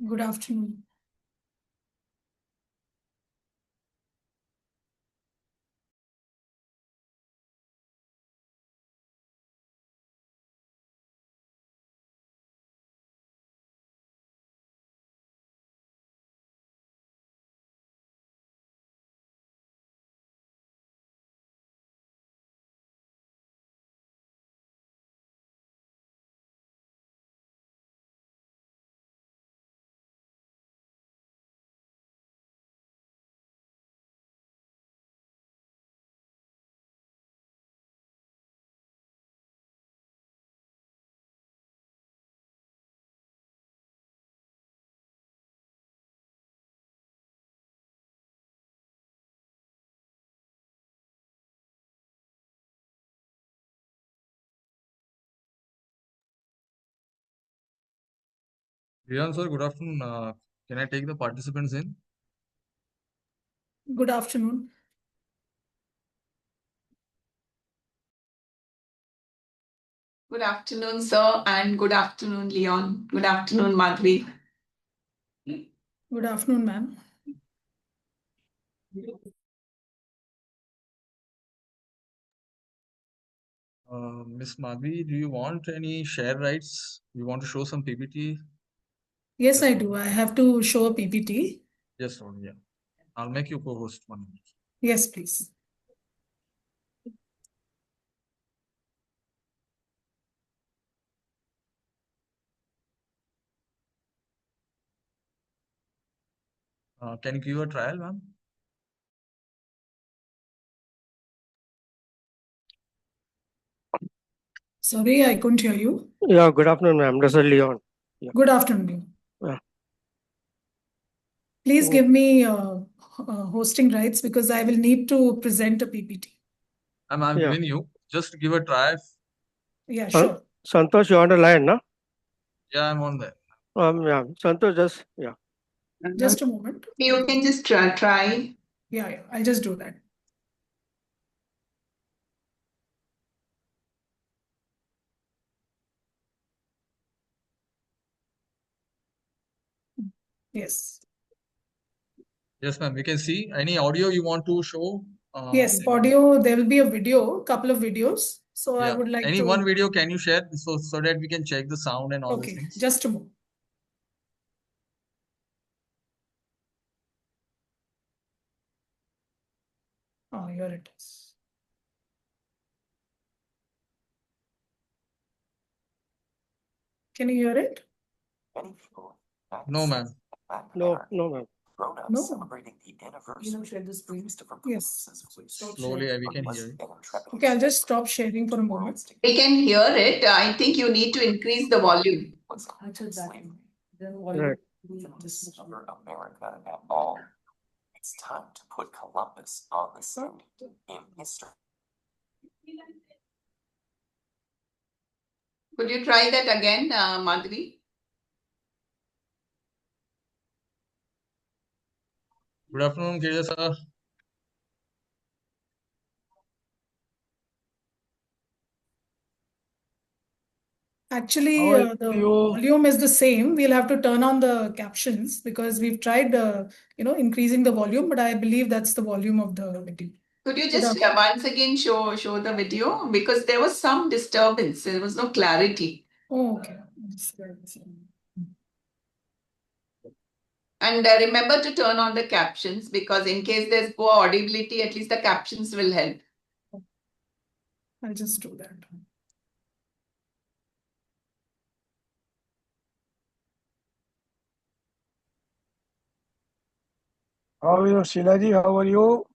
Good afternoon. Riyan sir, good afternoon. Can I take the participants in? Good afternoon. Good afternoon, sir, and good afternoon, Leon. Good afternoon, Madhvi. Good afternoon, ma'am. Miss Madhvi, do you want any share rights? You want to show some PPT? Yes, I do. I have to show a PPT. Yes, sir. Yeah. I'll make you co-host 1 minute. Yes, please. Can you give a trial, ma'am? Sorry, I couldn't hear you. Yeah, good afternoon, ma'am. This is Leon. Yeah. Good afternoon. Yeah. Please give me hosting rights because I will need to present a PPT. I'm Yeah. giving you. Just give a try. Yeah, sure. Santosh, you're on the line, no? Yeah, I'm on there. Yeah. Santosh, just, yeah. Just a moment. You can just try. Yeah, I'll just do that. Yes. Yes, ma'am. We can see. Any audio you want to show? Yes, audio. There will be a video, couple of videos. So I Yeah. would like Any to. one video can you share so that we can check the sound and all these Okay, things? just a moment. Oh, here it is. Can you hear it? No, ma'am. No, ma'am. No. Share the screen. Yes. Slowly, we can hear it. Okay, I'll just stop sharing for a moment. We can hear it. I think you need to increase the volume. Right. America at all. It's time to put Columbus on the scene in history. Could you try that again, Madhvi? Good afternoon, Kedya sir. Actually, the volume is the same. We'll have to turn on the captions because we've tried, increasing the volume, but I believe that's the volume of the video. Could you just once again show the video? Because there was some disturbance. There was no clarity. Oh, okay. And remember to turn on the captions because in case there's poor audibility, at least the captions will help. I'll just do that. How are you, Sheila ji? How are you?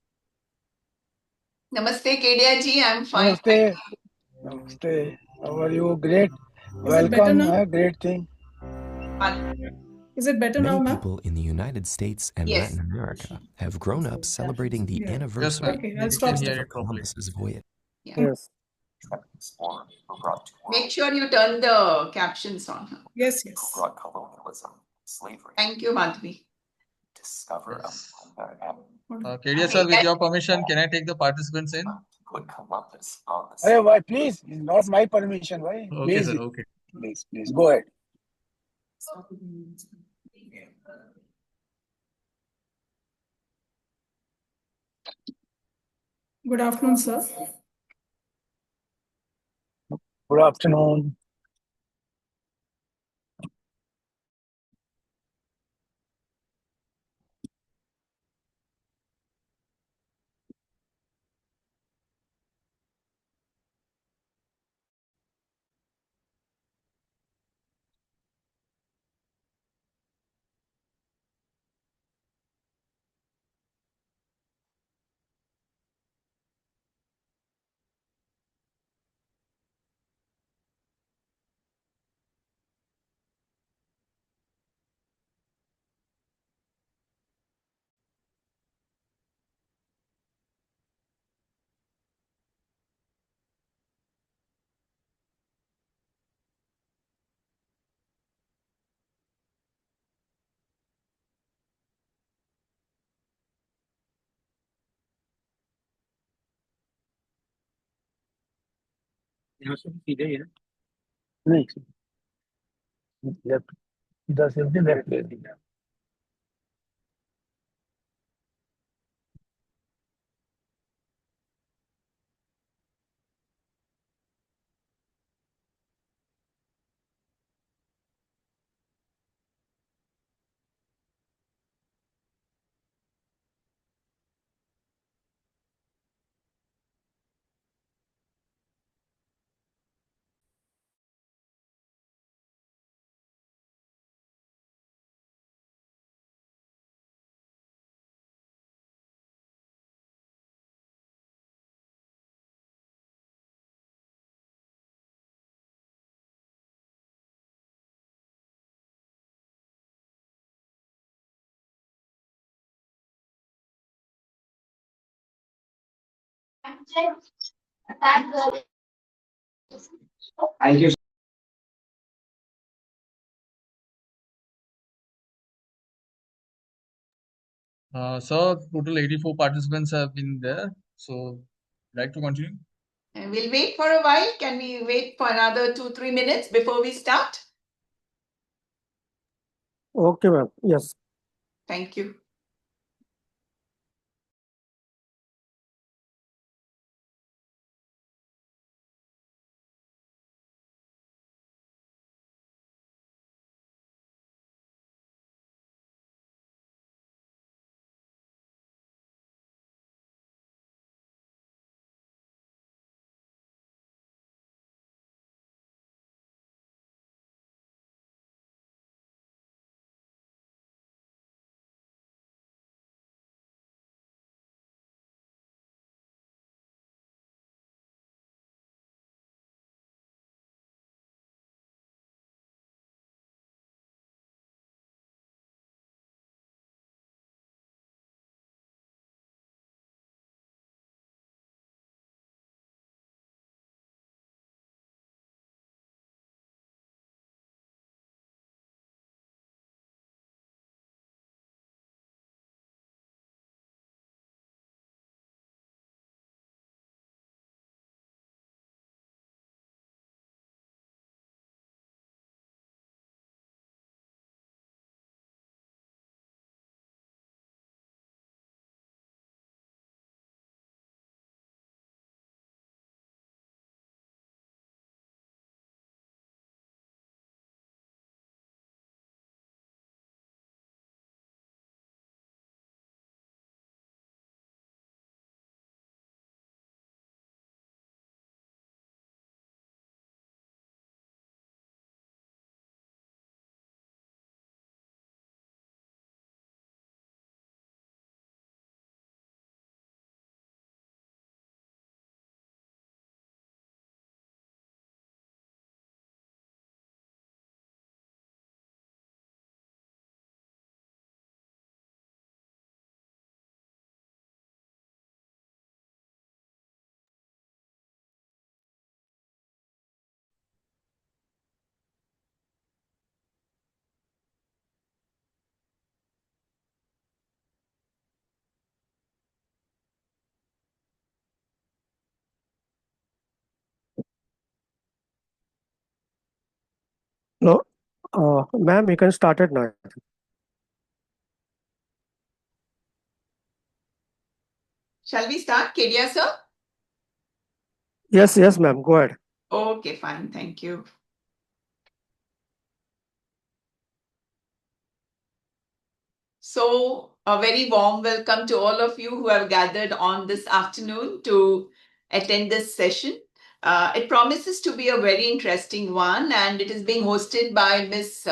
Namaste, Kedia ji. I'm fine. Namaste. Namaste. How are you? Great. Is it better Welcome. now? Great thing. Is it better Many now, ma'am? people in the United States and Yes. Latin America have grown up celebrating the Yeah. anniversary Okay, I'll We stop can there. hear of it properly. Columbus's voyage. Yeah. Yes. Make sure you turn the captions on. Yes. Who brought colonialism, slavery. Thank you, Madhvi. Discover Yes. America. Kedya sir, with your permission, can I take the participants in? Put Columbus on the Hey, scene. why? Please. It's not my permission. Why? Okay, Please. sir. Okay. Please. Go ahead. Good afternoon, sir. Good afternoon. यहाँ से सीधे ही है नहीं left इधर से भी left ले दिया Thank you. So total 84 participants have been there. So, like to continue? And we'll wait for a while. Can we wait for another 2-3 minutes before we start? Okay, ma'am. Yes. Thank you. No. Ma'am, you can start it now. Shall we start, Kedia sir? Yes, ma'am. Go ahead. Okay, fine. Thank you. So, a very warm welcome to all of you who have gathered on this afternoon to attend this session. It promises to be a very interesting one, and it is being hosted by Ms.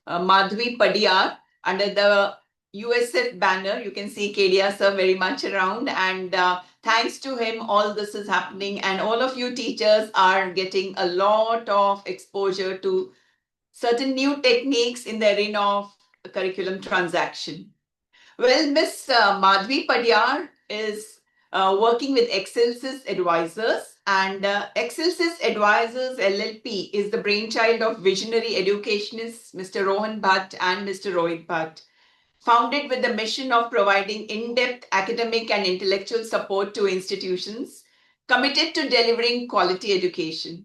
Madhvi Padiyar under the USF banner. You can see Kedia sir very much around, and thanks to him, all this is happening, and all of you teachers are getting a lot of exposure to certain new techniques in the arena of curriculum transaction. Well, Ms. Madhvi Padiyar is working with Excelsis Advisors, and Excelsis Advisors LLP is the brainchild of visionary educationists Mr. Rohan Bhatt and Mr. Rohit Bhatt, founded with the mission of providing in-depth academic and intellectual support to institutions committed to delivering quality education.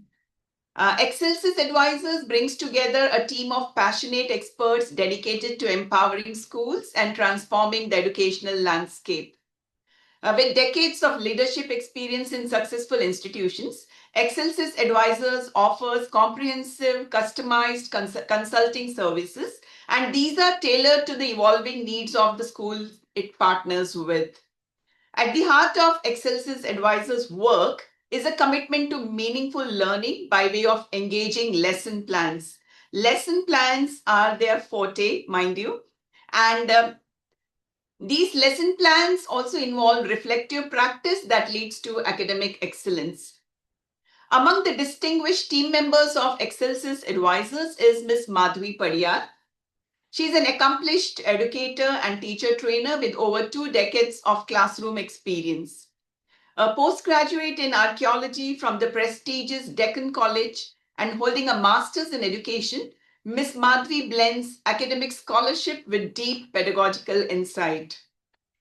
Excelsis Advisors brings together a team of passionate experts dedicated to empowering schools and transforming the educational landscape. With decades of leadership experience in successful institutions, Excelsis Advisors offers comprehensive, customized consulting services, and these are tailored to the evolving needs of the schools it partners with. At the heart of Excelsis Advisors' work is a commitment to meaningful learning by way of engaging lesson plans. Lesson plans are their forte, mind you, and these lesson plans also involve reflective practice that leads to academic excellence. Among the distinguished team members of Excelsis Advisors is Ms. Madhvi Padiyar. She is an accomplished educator and teacher trainer with over 2 decades of classroom experience. A postgraduate in archaeology from the prestigious Deccan College and holding a master's in education, Ms. Madhvi blends academic scholarship with deep pedagogical insight.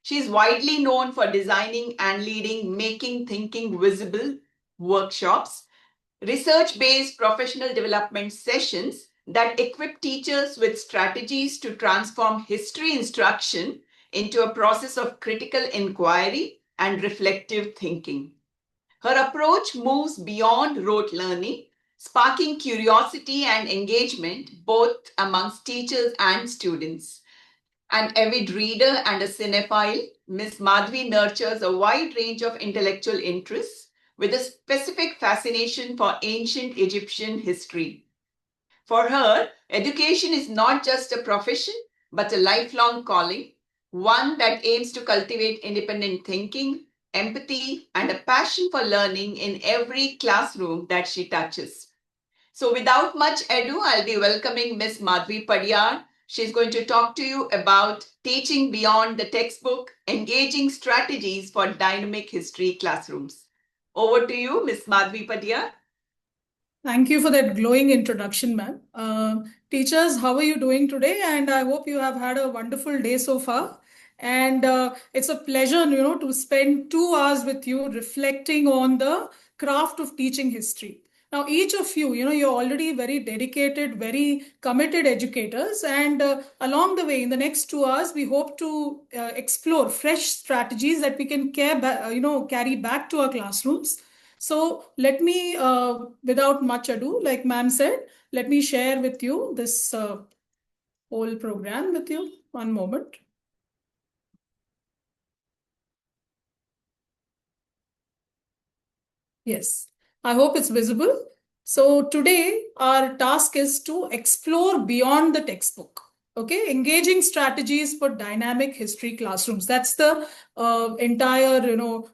She is widely known for designing and leading Making Thinking Visible workshops, research-based professional development sessions that equip teachers with strategies to transform history instruction into a process of critical inquiry and reflective thinking. Her approach moves beyond rote learning, sparking curiosity and engagement both amongst teachers and students. An avid reader and a cinephile, Ms. Madhvi nurtures a wide range of intellectual interests with a specific fascination for ancient Egyptian history. For her, education is not just a profession, but a lifelong calling, one that aims to cultivate independent thinking, empathy, and a passion for learning in every classroom that she touches. So without much ado, I'll be welcoming Ms. Madhvi Padiyar. She's going to talk to you about teaching beyond the textbook, engaging strategies for dynamic history classrooms. Over to you, Ms. Madhvi Padiyar. Thank you for that glowing introduction, ma'am. Teachers, how are you doing today? And I hope you have had a wonderful day so far. And it's a pleasure, to spend 2 hours with you reflecting on the craft of teaching history. Now, each of you, you're already very dedicated, very committed educators. And along the way, in the next 2 hours, we hope to explore fresh strategies that we can carry back to our classrooms. So let me, without much ado, like ma'am said, let me share with you this whole program with you. One moment. Yes, I hope it's visible. So today our task is to explore beyond the textbook. Okay, engaging strategies for dynamic history classrooms. That's the entire,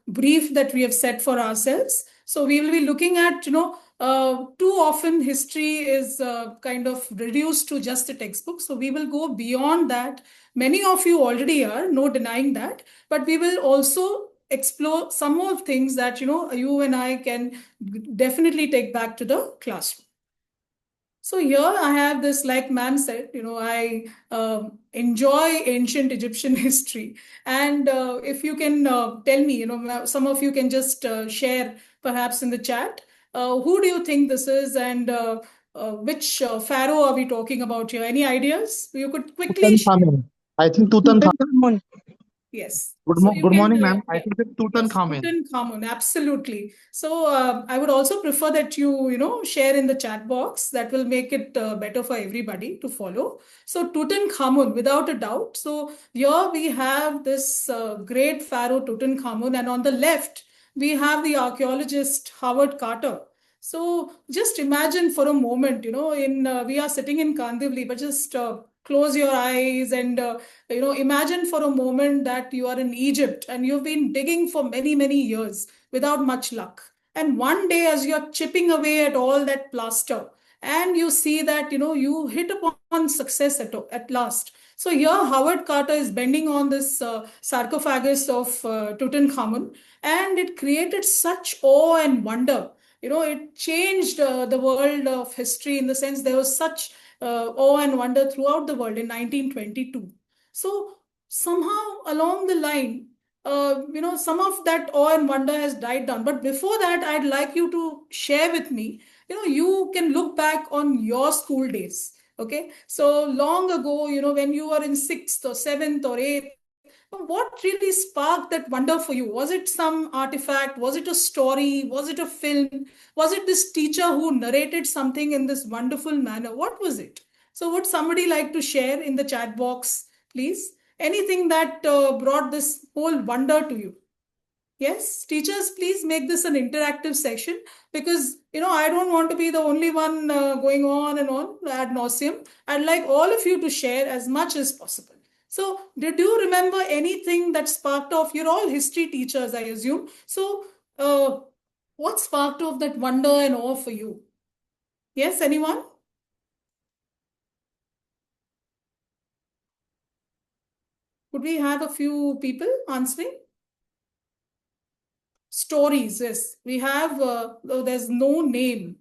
brief that we have set for ourselves. So we will be looking at, too often history is kind of reduced to just a textbook. So we will go beyond that. Many of you already are, no denying that. But we will also explore some more things that, you and I can definitely take back to the classroom. So here I have this, like ma'am said, I enjoy ancient Egyptian history. And if you can tell me, some of you can just share perhaps in the chat, who do you think this is, and which pharaoh are we talking about here? Any ideas? You could quickly share. Tutankhamun. I think Tutankhamun. Yes. Good, So you good can, morning, ma'am. I yeah. think it's Yes, Tutankhamun. Tutankhamun, absolutely. So I would also prefer that you share in the chat box. That will make it better for everybody to follow. So Tutankhamun, without a doubt. So here we have this great pharaoh Tutankhamun, and on the left we have the archaeologist Howard Carter. So just imagine for a moment, in we are sitting in Kandivli, but just close your eyes and imagine for a moment that you are in Egypt and you've been digging for many, many years without much luck. And one day, as you're chipping away at all that plaster, and you see that you hit upon success at last. So here, Howard Carter is bending on this sarcophagus of Tutankhamun, and it created such awe and wonder. It changed the world of history in the sense there was such awe and wonder throughout the world in 1922. So somehow along the line, some of that awe and wonder has died down. But before that, I'd like you to share with me, you can look back on your school days. Okay. So long ago, when you were in sixth or seventh or eighth, what really sparked that wonder for you? Was it some artifact? Was it a story? Was it a film? Was it this teacher who narrated something in this wonderful manner? What was it? So, would somebody like to share in the chat box, please? Anything that brought this whole wonder to you? Yes, teachers, please make this an interactive session because I don't want to be the only one going on and on ad nauseum. I'd like all of you to share as much as possible. So, did you remember anything that sparked off? You're all history teachers, I assume. So, uh, what sparked off that wonder and awe for you? Yes, anyone? Could we have a few people answering? Stories, yes. We have, there's no name.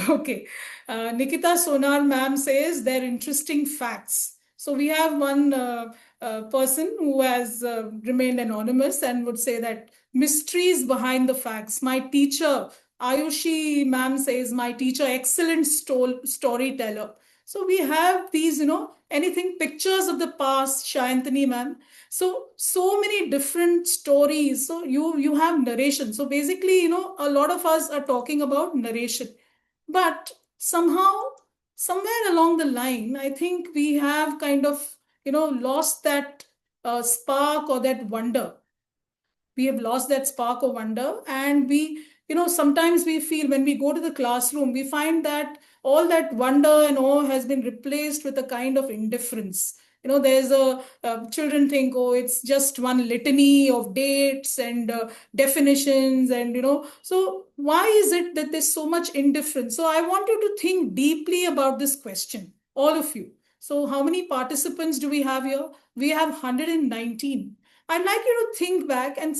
Okay. Nikita Sonar ma'am says they're interesting facts. So we have one person who has remained anonymous and would say that mysteries behind the facts. My teacher, Ayushi ma'am says, my teacher, excellent storyteller. So we have these, anything pictures of the past, Shayantani ma'am. So many different stories. So you have narration. So basically, a lot of us are talking about narration. But somehow, somewhere along the line, I think we have kind of, lost that spark or that wonder. We have lost that spark of wonder, and sometimes we feel when we go to the classroom, we find that all that wonder and awe has been replaced with a kind of indifference. There's children think, oh, it's just one litany of dates and definitions, and so why is it that there's so much indifference? So I want you to think deeply about this question, all of you. So how many participants do we have here? We have 119. I'd like you to think back and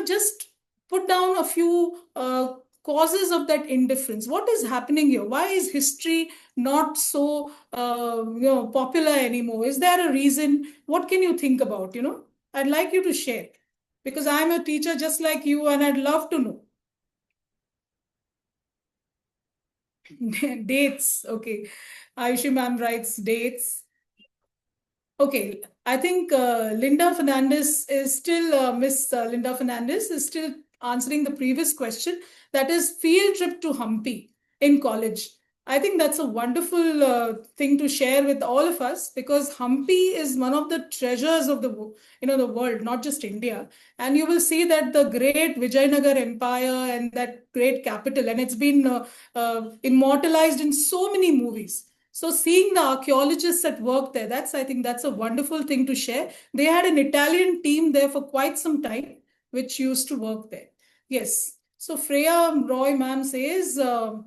just put down a few causes of that indifference. What is happening here? Why is history not so popular anymore? Is there a reason? What can you think about? I'd like you to share because I'm a teacher just like you, and I'd love to know. Dates, okay. Ayushi ma'am writes dates. Okay, I think Linda Fernandez is still, Miss Linda Fernandez is still answering the previous question. That is field trip to Hampi in college. I think that's a wonderful thing to share with all of us because Hampi is one of the treasures of the world, not just India. And you will see that the great Vijayanagar Empire and that great capital, and it's been immortalized in so many movies. So seeing the archaeologists at work there, I think that's a wonderful thing to share. They had an Italian team there for quite some time, which used to work there. Yes. So Freya Roy ma'am says,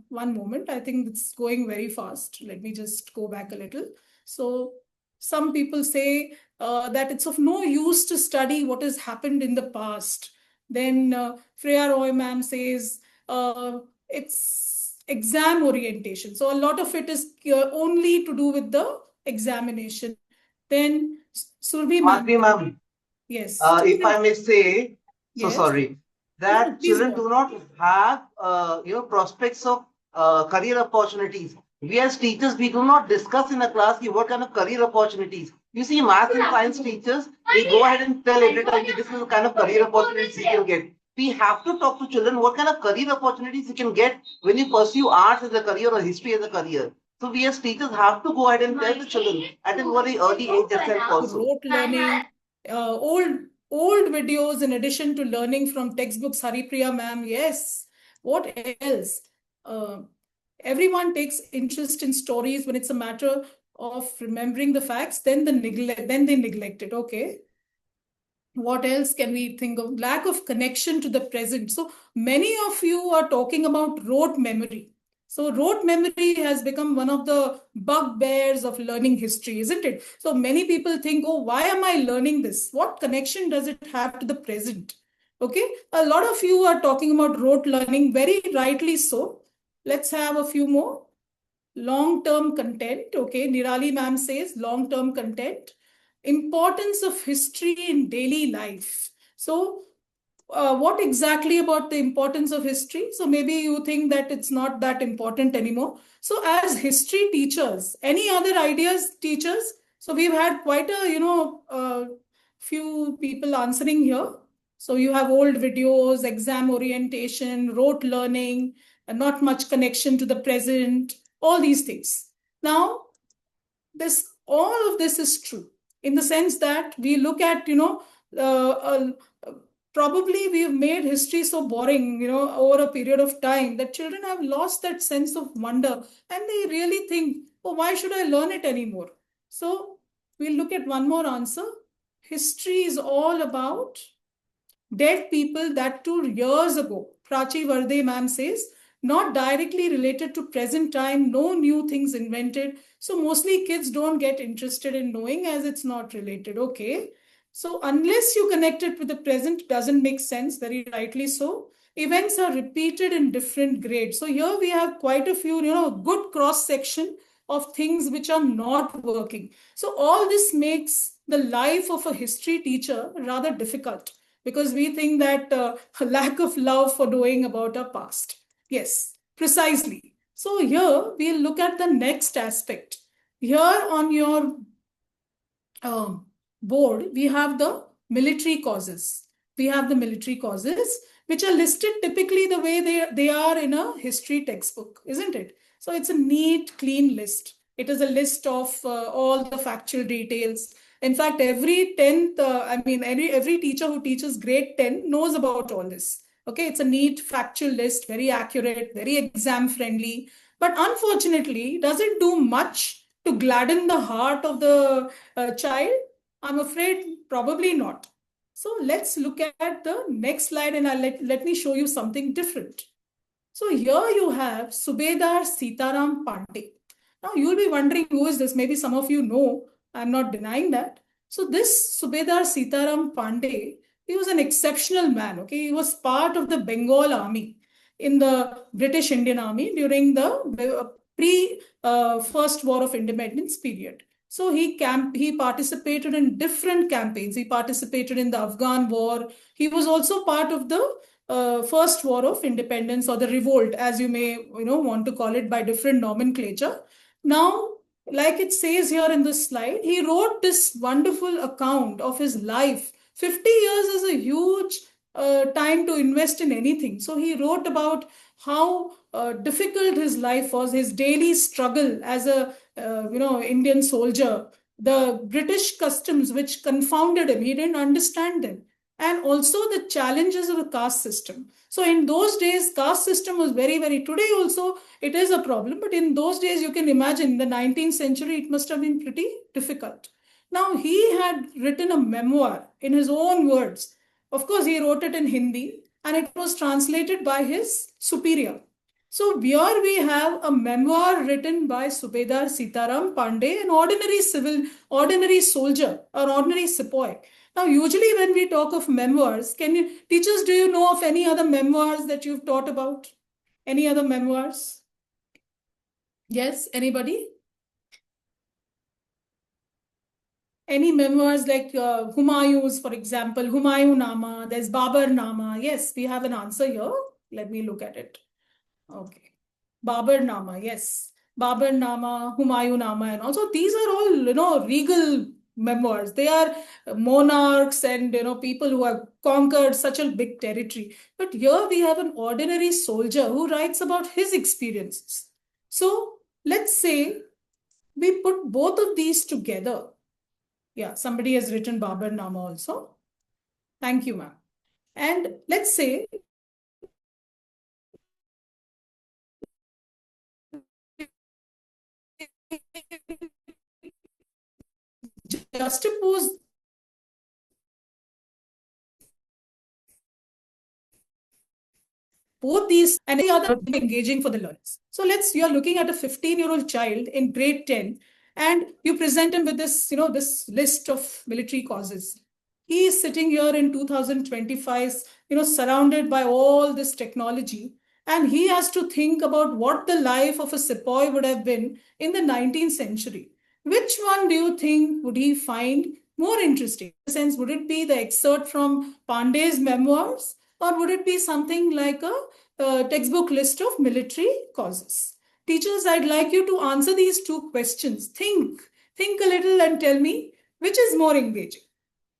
one moment, I think it's going very fast. Let me just go back a little. So some people say that it's of no use to study what has happened in the past. Then Freya Roy ma'am says it's exam orientation. So a lot of it is only to do with the examination. Then Surbi ma'am. Madhvi ma'am, Yes. if I may say, so Yes. sorry, No, that please children go. do not have, prospects of career opportunities. We as teachers, we do not discuss in a class what kind of career opportunities. You see, math and science teachers, they go ahead and tell every time this is the kind of career opportunities you can get. We have to talk to children what kind of career opportunities you can get when you pursue arts as a career or history as a career. So we as teachers have to go ahead and tell the children at a very early age itself also. Rote learning, old videos in addition to learning from textbooks, Haripriya ma'am, yes. What else? Uh, Everyone takes interest in stories when it's a matter of remembering the facts, then they neglect it. Okay. What else can we think of? Lack of connection to the present. So many of you are talking about rote memory. So rote memory has become one of the bugbears of learning history, isn't it? So many people think, oh, why am I learning this? What connection does it have to the present? Okay, a lot of you are talking about rote learning, very rightly so. Let's have a few more. Long-term content. Okay, Nirali ma'am says long-term content. Importance of history in daily life. So what exactly about the importance of history? So maybe you think that it's not that important anymore. So as history teachers, any other ideas, teachers? So we've had quite a, few people answering here. So you have old videos, exam orientation, rote learning, and not much connection to the present, all these things. Now, all of this is true in the sense that we look at, probably we've made history so boring, over a period of time that children have lost that sense of wonder and they really think, oh, why should I learn it anymore? So we'll look at one more answer. History is all about dead people, that too years ago. Prachi Varde ma'am says, not directly related to present time, no new things invented. So mostly kids don't get interested in knowing as it's not related. Okay. So unless you connect it with the present, doesn't make sense, very rightly so. Events are repeated in different grades. So here we have quite a few, good cross section of things which are not working. So all this makes the life of a history teacher rather difficult because we think that a lack of love for knowing about our past. Yes, precisely. So here we'll look at the next aspect. Here on your board, we have the military causes. We have the military causes, which are listed typically the way they are in a history textbook, isn't it? So it's a neat, clean list. It is a list of all the factual details. In fact, every 10th, every teacher who teaches grade 10 knows about all this. Okay, it's a neat factual list, very accurate, very exam friendly. But unfortunately, does it do much to gladden the heart of the child? I'm afraid probably not. So let's look at the next slide and let me show you something different. So here you have Subedar Sitaram Pandey. Now you'll be wondering who is this? Maybe some of you know. I'm not denying that. So this Subedar Sitaram Pandey, he was an exceptional man. Okay, he was part of the Bengal army in the British Indian Army during the pre First War of Independence period. So he participated in different campaigns. He participated in the Afghan War. He was also part of the First War of Independence or the revolt, as you may want to call it by different nomenclature. Now, like it says here in this slide, he wrote this wonderful account of his life. 50 years is a huge time to invest in anything. So he wrote about how difficult his life was, his daily struggle as a Indian soldier, the British customs which confounded him. He didn't understand them, and also the challenges of the caste system. So in those days, caste system was very, very, today also it is a problem, but in those days you can imagine the 19th century, it must have been pretty difficult. Now he had written a memoir in his own words. Of course, he wrote it in Hindi and it was translated by his superior. So here we have a memoir written by Subedar Sitaram Pandey, an ordinary soldier, or ordinary sepoy. Now, usually when we talk of memoirs, teachers, do you know of any other memoirs that you've taught about? Any other memoirs? Yes, anybody? Any memoirs like Humayun's, for example, Humayun Nama, there's Babar Nama. Yes, we have an answer here. Let me look at it. Okay. Babar Nama, yes. Babar Nama, Humayun Nama, and also these are all, regal memoirs. They are monarchs and people who have conquered such a big territory. But here we have an ordinary soldier who writes about his experiences. So let's say we put both of these together. Yeah, somebody has written Babar Nama also. Thank you, ma'am. And let's say juxtapose both these and any other engaging for the learners. So you're looking at a 15-year-old child in grade 10 and you present him with this, this list of military causes. He is sitting here in 2025, surrounded by all this technology, and he has to think about what the life of a sepoy would have been in the 19th century. Which one do you think would he find more interesting? In a sense, would it be the excerpt from Pandey's memoirs, or would it be something like a textbook list of military causes? Teachers, I'd like you to answer these two questions. Think a little and tell me which is more engaging,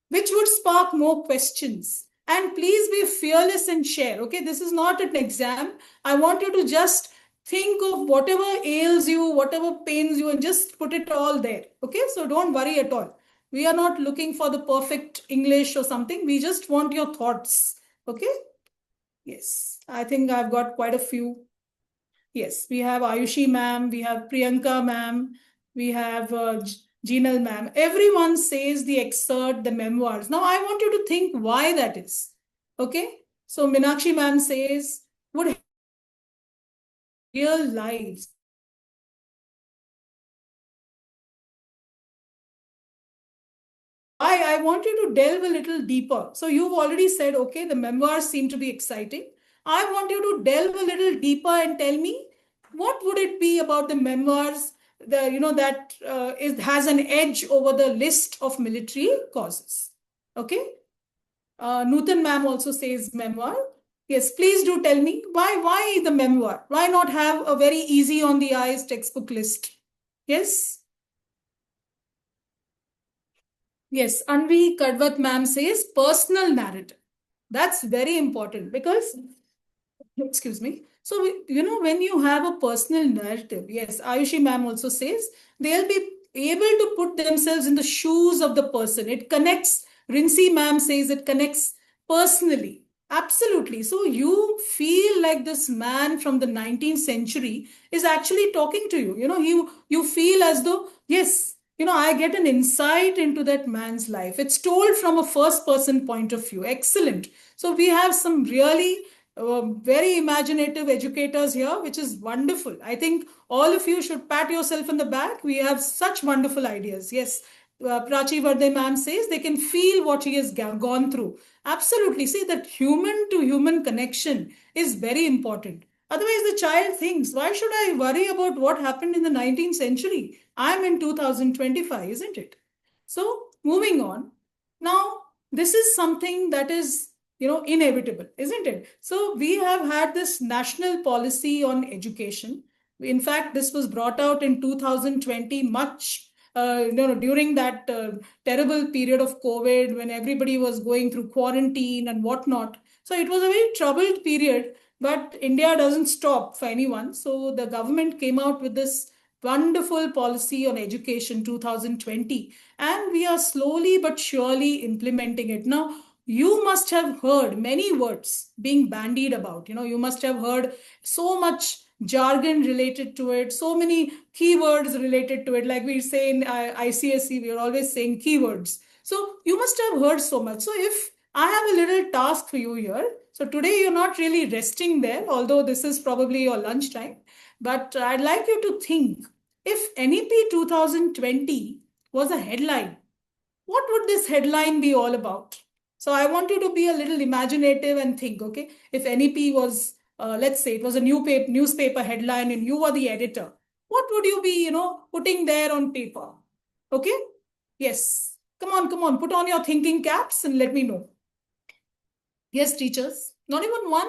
which would spark more questions. And please be fearless and share. Okay, this is not an exam. I want you to just think of whatever ails you, whatever pains you, and just put it all there. Okay, so don't worry at all. We are not looking for the perfect English or something. We just want your thoughts. Okay. Yes, I think I've got quite a few. Yes, we have Ayushi ma'am, we have Priyanka ma'am, we have Jinal ma'am. Everyone says the excerpt, the memoirs. Now I want you to think why that is. Okay, so Meenakshi ma'am says, would real lives. I want you to delve a little deeper. So you've already said, okay, the memoirs seem to be exciting. I want you to delve a little deeper and tell me what would it be about the memoirs that has an edge over the list of military causes. Okay. Nutan ma'am also says memoir. Yes, please do tell me why the memoir? Why not have a very easy on the eyes textbook list? Yes. Yes, Anvi Kadwat ma'am says personal narrative. That's very important because, excuse me. So, when you have a personal narrative, yes, Ayushi ma'am also says they'll be able to put themselves in the shoes of the person. It connects, Rinsi ma'am says it connects personally. Absolutely. So you feel like this man from the 19th century is actually talking to you. You feel as though, yes, I get an insight into that man's life. It's told from a first person point of view. Excellent. So we have some really very imaginative educators here, which is wonderful. I think all of you should pat yourself in the back. We have such wonderful ideas. Yes. Prachi Vardhe ma'am says they can feel what he has gone through. Absolutely. See, that human to human connection is very important. Otherwise, the child thinks, why should I worry about what happened in the 19th century? I'm in 2025, isn't it? So, moving on. Now, this is something that is, inevitable, isn't it? So, we have had this national policy on education. In fact, this was brought out in 2020, during that terrible period of COVID when everybody was going through quarantine and whatnot. So it was a very troubled period, but India doesn't stop for anyone. So the government came out with this wonderful policy on education 2020, and we are slowly but surely implementing it. Now, you must have heard many words being bandied about. You must have heard so much jargon related to it, so many keywords related to it. Like we say in ICSE, we are always saying keywords. So you must have heard so much. So if I have a little task for you here, so today you're not really resting there, although this is probably your lunchtime, but I'd like you to think, if NEP 2020 was a headline, what would this headline be all about? So I want you to be a little imaginative and think, okay, if NEP was, let's say it was a newspaper headline and you were the editor, what would you be, putting there on paper? Okay? Yes. Come on, put on your thinking caps and let me know. Yes, teachers. Not even one?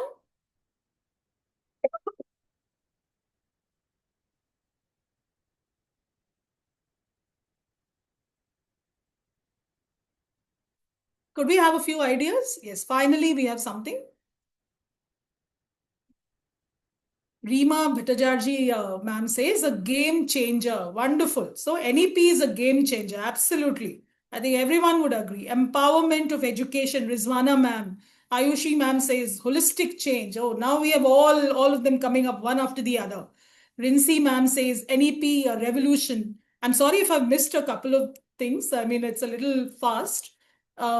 Could we have a few ideas? Yes, finally we have something. Reema Bhattacharjee ma'am says a game changer. Wonderful. So NEP is a game changer. Absolutely. I think everyone would agree. Empowerment of education. Rizwana ma'am. Ayushi ma'am says holistic change. Oh, now we have all of them coming up one after the other. Rinsi ma'am says NEP, a revolution. I'm sorry if I've missed a couple of things. I mean, it's a little fast.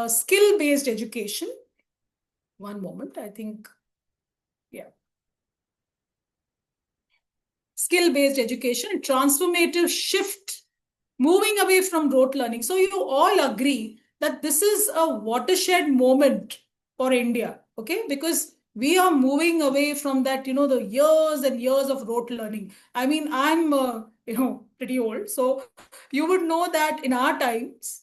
Skill-based education. One moment, I think. Yeah. Skill-based education, transformative shift, moving away from rote learning. So you all agree that this is a watershed moment for India, okay? Because we are moving away from that, the years and years of rote learning. I mean, I'm, pretty old. So you would know that in our times,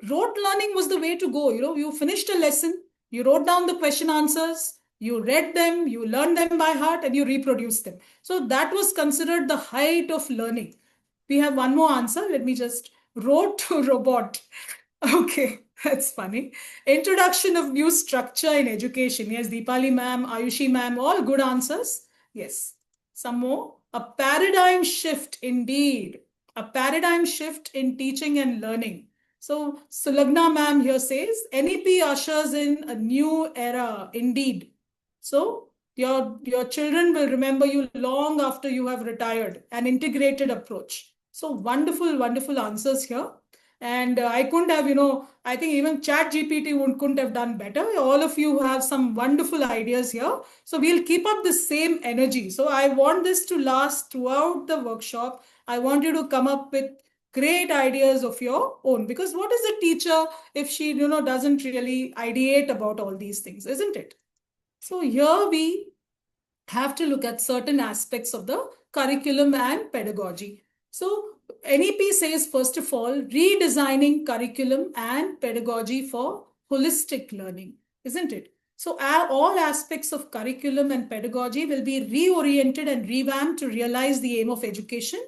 rote learning was the way to go. You finished a lesson, you wrote down the question answers, you read them, you learned them by heart, and you reproduced them. So that was considered the height of learning. We have one more answer. Let me just wrote to robot. Okay, that's funny. Introduction of new structure in education. Yes, Deepali ma'am, Ayushi ma'am, all good answers. Yes. Some more. A paradigm shift indeed. A paradigm shift in teaching and learning. So Sulagna ma'am here says NEP ushers in a new era indeed. So your children will remember you long after you have retired. An integrated approach. So wonderful, wonderful answers here. And I couldn't have, I think even ChatGPT couldn't have done better. All of you have some wonderful ideas here. So we'll keep up the same energy. So I want this to last throughout the workshop. I want you to come up with great ideas of your own. Because what is a teacher if she, doesn't really ideate about all these things, isn't it? So here we have to look at certain aspects of the curriculum and pedagogy. So NEP says, first of all, redesigning curriculum and pedagogy for holistic learning, isn't it? So all aspects of curriculum and pedagogy will be reoriented and revamped to realize the aim of education,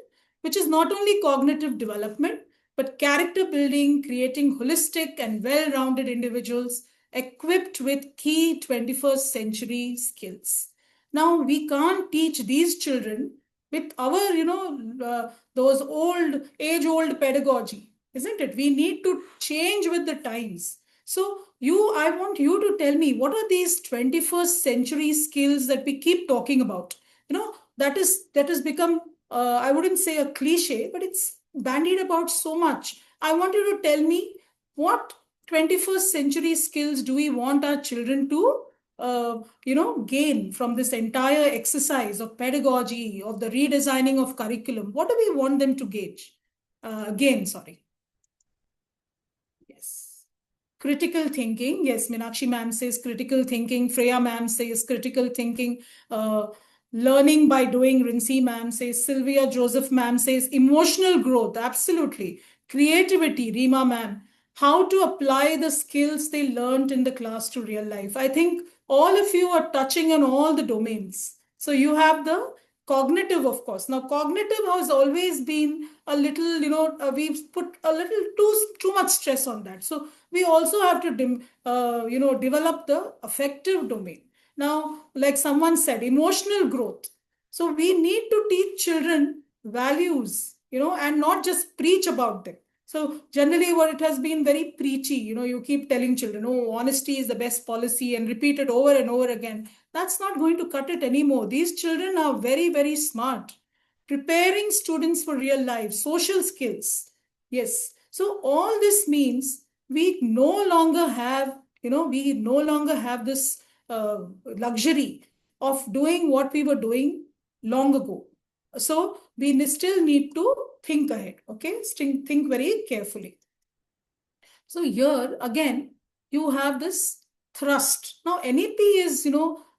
which is not only cognitive development, but character building, creating holistic and well-rounded individuals equipped with key 21st century skills. Now, we can't teach these children with our, those age-old pedagogy, isn't it? We need to change with the times. So I want you to tell me, what are these 21st century skills that we keep talking about? That has become, I wouldn't say a cliche, but it's bandied about so much. I want you to tell me, what 21st century skills do we want our children to gain from this entire exercise of pedagogy, of the redesigning of curriculum? What do we want them to gain? Sorry. Yes. Critical thinking. Yes, Meenakshi ma'am says critical thinking. Freya ma'am says critical thinking. Learning by doing. Rinsi ma'am says. Sylvia Joseph ma'am says emotional growth. Absolutely. Creativity. Reema ma'am. How to apply the skills they learned in the class to real life. I think all of you are touching on all the domains. So you have the cognitive, of course. Now, cognitive has always been a little, we've put a little too much stress on that. So we also have to, develop the affective domain. Now, like someone said, emotional growth. So we need to teach children values, and not just preach about them. So generally what it has been very preachy, you keep telling children, oh, honesty is the best policy and repeat it over and over again. That's not going to cut it anymore. These children are very, very smart. Preparing students for real life, social skills. Yes. So all this means we no longer have, this luxury of doing what we were doing long ago. So we still need to think ahead, okay? Think very carefully. So here again, you have this thrust. Now NEP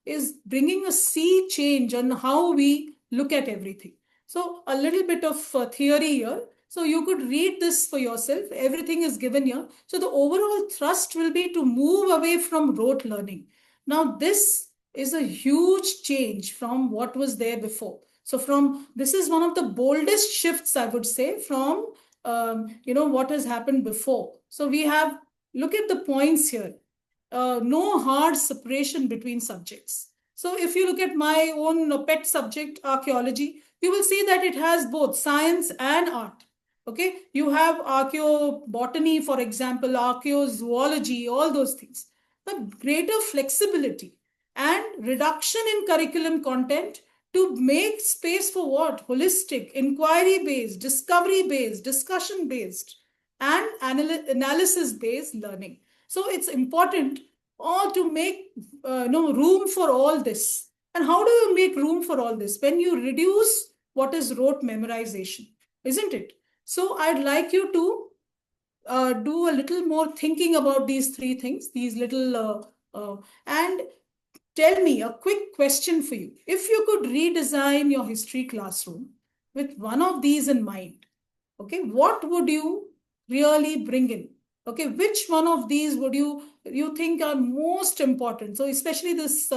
is bringing a sea change on how we look at everything. So a little bit of theory here. So you could read this for yourself. Everything is given here. So the overall thrust will be to move away from rote learning. Now this is a huge change from what was there before. So this is one of the boldest shifts, I would say, from what has happened before. So we have look at the points here. No hard separation between subjects. So if you look at my own pet subject, archaeology, you will see that it has both science and art. Okay, you have archaeobotany, for example, archaeozoology, all those things. But greater flexibility and reduction in curriculum content to make space for what? Holistic, inquiry-based, discovery-based, discussion-based, and analysis-based learning. So it's important to make room for all this. And how do you make room for all this? When you reduce what is rote memorization, isn't it? So I'd like you to do a little more thinking about these three things, these little, and tell me a quick question for you. If you could redesign your history classroom with one of these in mind, okay, what would you really bring in? Okay, which one of these would you think are most important? So especially this,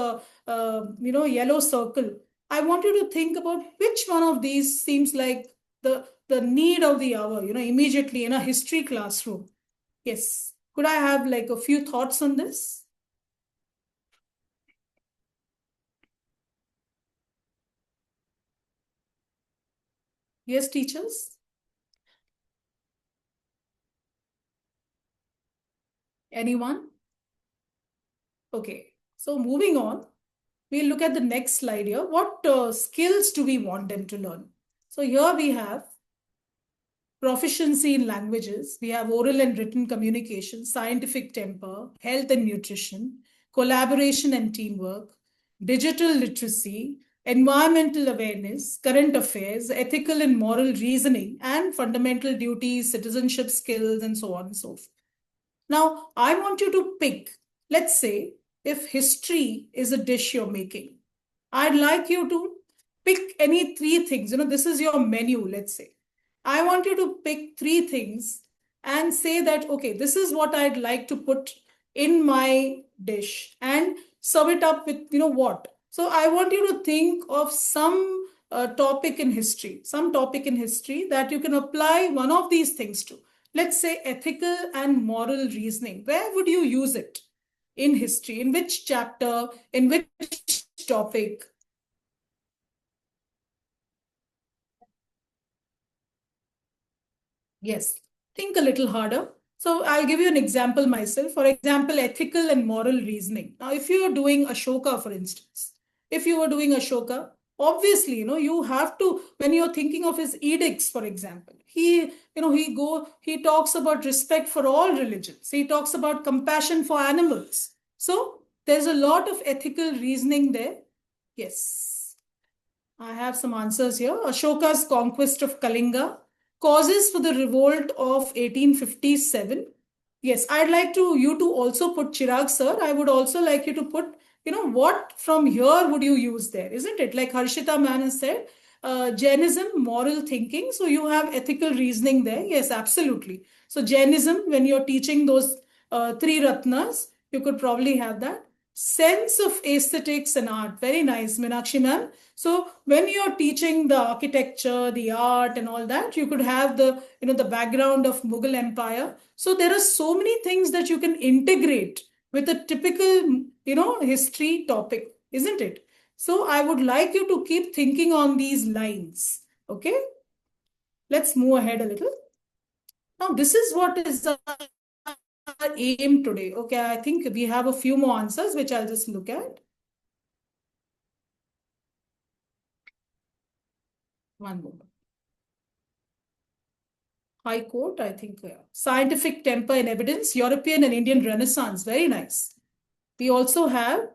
yellow circle. I want you to think about which one of these seems like the need of the hour, immediately in a history classroom. Yes. Could I have like a few thoughts on this? Yes, teachers? Anyone? Okay. So moving on, we'll look at the next slide here. What skills do we want them to learn? So here we have proficiency in languages. We have oral and written communication, scientific temper, health and nutrition, collaboration and teamwork, digital literacy, environmental awareness, current affairs, ethical and moral reasoning, and fundamental duties, citizenship skills, and so on and so forth. Now, I want you to pick, let's say, if history is a dish you're making, I'd like you to pick any three things. This is your menu, let's say. I want you to pick three things and say that, okay, this is what I'd like to put in my dish and serve it up with, what. So I want you to think of some topic in history, that you can apply one of these things to. Let's say ethical and moral reasoning. Where would you use it in history? In which chapter? In which topic? Yes, think a little harder. So I'll give you an example myself. For example, ethical and moral reasoning. Now, if you are doing Ashoka, for instance, obviously, you have to, when you're thinking of his edicts, for example, he talks about respect for all religions. He talks about compassion for animals. So there's a lot of ethical reasoning there. Yes. I have some answers here. Ashoka's conquest of Kalinga. Causes for the revolt of 1857. Yes, I'd like you to also put, Chirag sir, I would also like you to put, what from here would you use there, isn't it? Like Harshita man has said, Jainism, moral thinking. So you have ethical reasoning there. Yes, absolutely. So Jainism, when you're teaching those three Ratnas, you could probably have that. Sense of aesthetics and art. Very nice, Meenakshi ma'am. So when you're teaching the architecture, the art and all that, you could have the, the background of Mughal Empire. So there are so many things that you can integrate with a typical, history topic, isn't it? So I would like you to keep thinking on these lines. Okay. Let's move ahead a little. Now, this is what is our aim today. Okay. I think we have a few more answers, which I'll just look at. One moment. High Court, I think. Scientific temper and evidence, European and Indian Renaissance. Very nice. We also have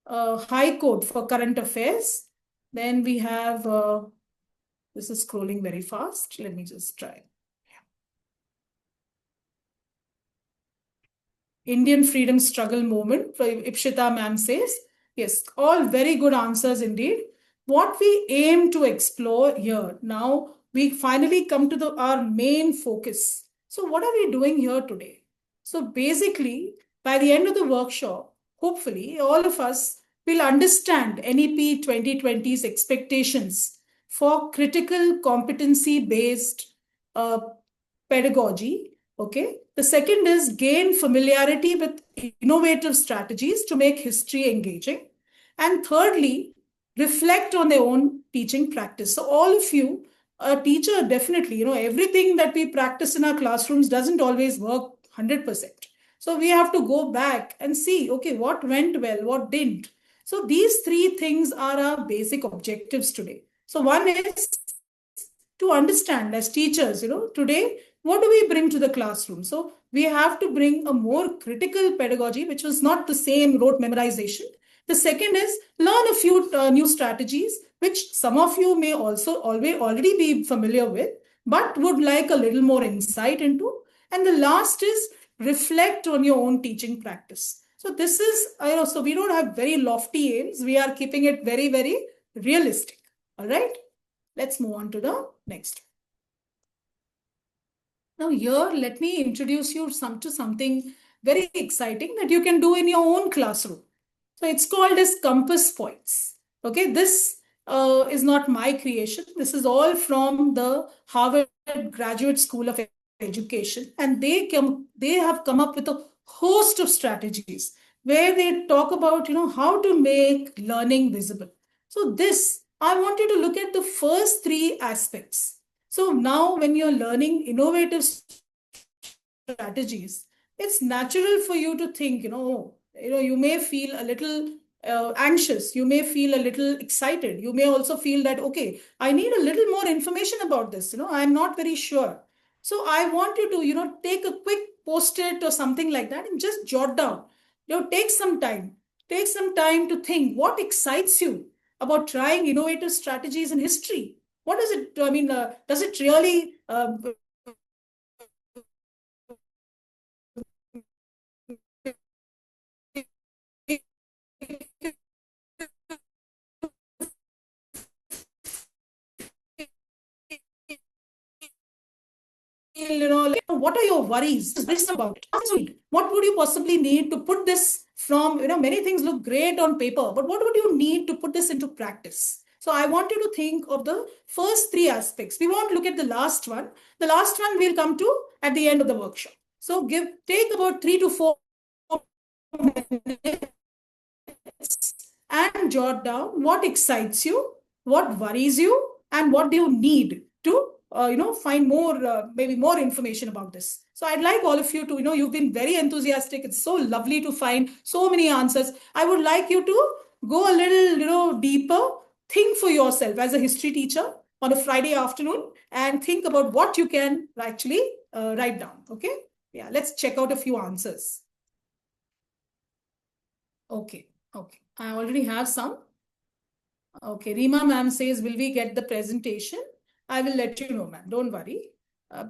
High Court for current affairs. Then we have, this is scrolling very fast. Let me just try. Indian freedom struggle movement, Ipshita ma'am says. Yes, all very good answers indeed. What we aim to explore here now, we finally come to our main focus. So what are we doing here today? So basically, by the end of the workshop, hopefully all of us will understand NEP 2020's expectations for critical competency-based pedagogy Okay. The second is gain familiarity with innovative strategies to make history engaging. And thirdly, reflect on their own teaching practice. So all of you, a teacher definitely, everything that we practice in our classrooms doesn't always work 100%. So we have to go back and see, okay, what went well, what didn't. So these three things are our basic objectives today. So one is to understand as teachers, today, what do we bring to the classroom? So we have to bring a more critical pedagogy, which was not the same rote memorization. The second is learn a few new strategies, which some of you may also already be familiar with, but would like a little more insight into. And the last is reflect on your own teaching practice. So this is, so we don't have very lofty aims. We are keeping it very, very realistic. All right. Let's move on to the next. Now here, let me introduce you to something very exciting that you can do in your own classroom. So it's called as compass points. Okay, this is not my creation. This is all from the Harvard Graduate School of Education, and they have come up with a host of strategies where they talk about how to make learning visible. So this, I want you to look at the first three aspects. So now when you're learning innovative strategies, it's natural for you to think, you may feel a little anxious, you may feel a little excited, you may also feel that, okay, I need a little more information about this, I'm not very sure. So I want you to, take a quick post-it or something like that and just jot down. Take some time. Take some time to think what excites you about trying innovative strategies in history. What does it, does it really what are your worries? Just about it. What would you possibly need to put this from, many things look great on paper, but what would you need to put this into practice? So I want you to think of the first three aspects. We won't look at the last one. The last one we'll come to at the end of the workshop. So take about 3 to 4 minutes and jot down what excites you, what worries you, and what do you need to find more, maybe more information about this. So I'd like all of you to, you've been very enthusiastic. It's so lovely to find so many answers. I would like you to go a little, deeper, think for yourself as a history teacher on a Friday afternoon and think about what you can actually write down. Okay. Yeah. Let's check out a few answers. Okay. Okay. I already have some. Okay, Rima ma'am says, will we get the presentation? I will let you know, ma'am. Don't worry.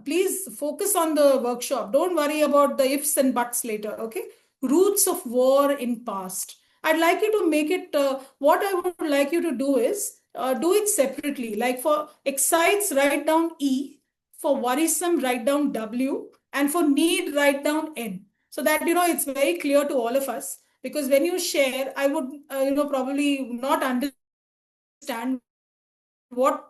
Please focus on the workshop. Don't worry about the ifs and buts later, okay? Roots of war in past. I'd like you to make it, what I would like you to do is, do it separately. Like for excites, write down E. For worrisome, write down W. And for need, write down N. So that, it's very clear to all of us. Because when you share, I would, probably not understand what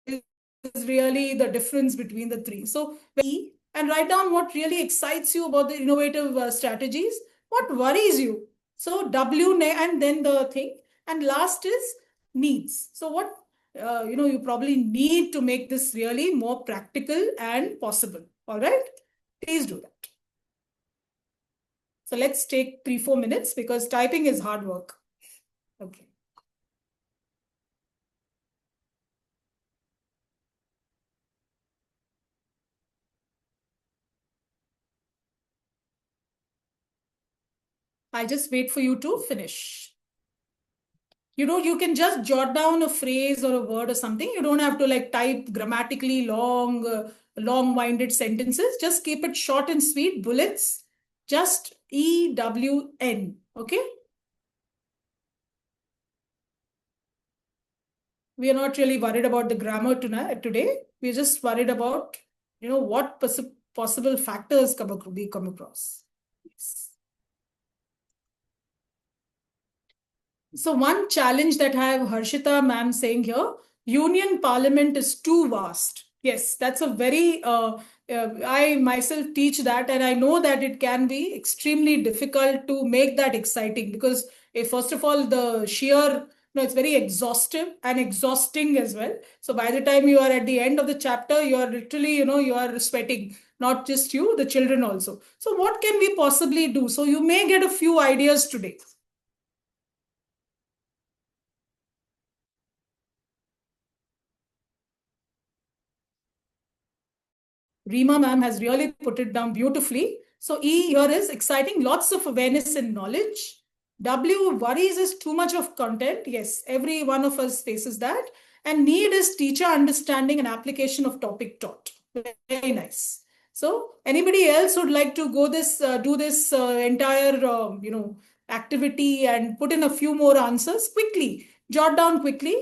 is really the difference between the three. So, and write down what really excites you about the innovative strategies, what worries you. So, W and then the thing. And last is needs. So, what you probably need to make this really more practical and possible. All right? Please do that. So, let's take 3-4 minutes because typing is hard work. Okay. I'll just wait for you to finish. You can just jot down a phrase or a word or something. You don't have to like type grammatically long-winded sentences. Just keep it short and sweet, bullets. Just EWN, okay? We are not really worried about the grammar today. We're just worried about, what possible factors we come across. Yes. So one challenge that I have Harshita ma'am saying here, Union Parliament is too vast. Yes, that's a very, I myself teach that, and I know that it can be extremely difficult to make that exciting because, first of all, the sheer, it's very exhaustive and exhausting as well. So by the time you are at the end of the chapter, you are literally, you are sweating, not just you, the children also. So what can we possibly do? So you may get a few ideas today. Reema ma'am has really put it down beautifully. So E here is exciting, lots of awareness and knowledge. W, worries is too much of content. Yes, every one of us faces that. And need is teacher understanding and application of topic taught. Very nice. So anybody else would like to go this, do this entire, activity and put in a few more answers quickly, jot down quickly.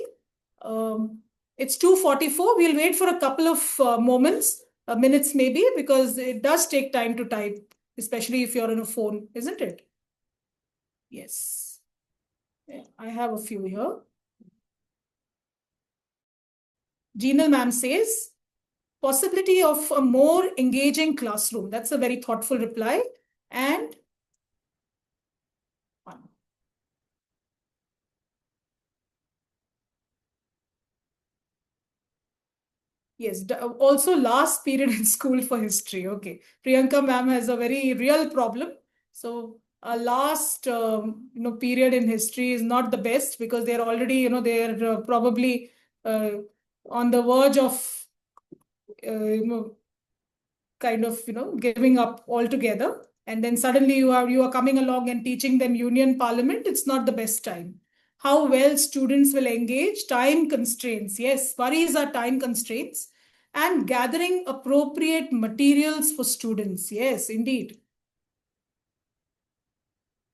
It's 2:44. We'll wait for a couple of moments, minutes maybe, because it does take time to type, especially if you're on a phone, isn't it? Yes. Yeah, I have a few here. Jinal ma'am says, possibility of a more engaging classroom. That's a very thoughtful reply. And one. Yes, also last period in school for history. Okay. Priyanka ma'am has a very real problem. So last period in history is not the best because they're already, they're probably on the verge of kind of giving up altogether. And then suddenly you are coming along and teaching them union parliament. It's not the best time. How well students will engage, time constraints. Yes, worries are time constraints. And gathering appropriate materials for students. Yes, indeed.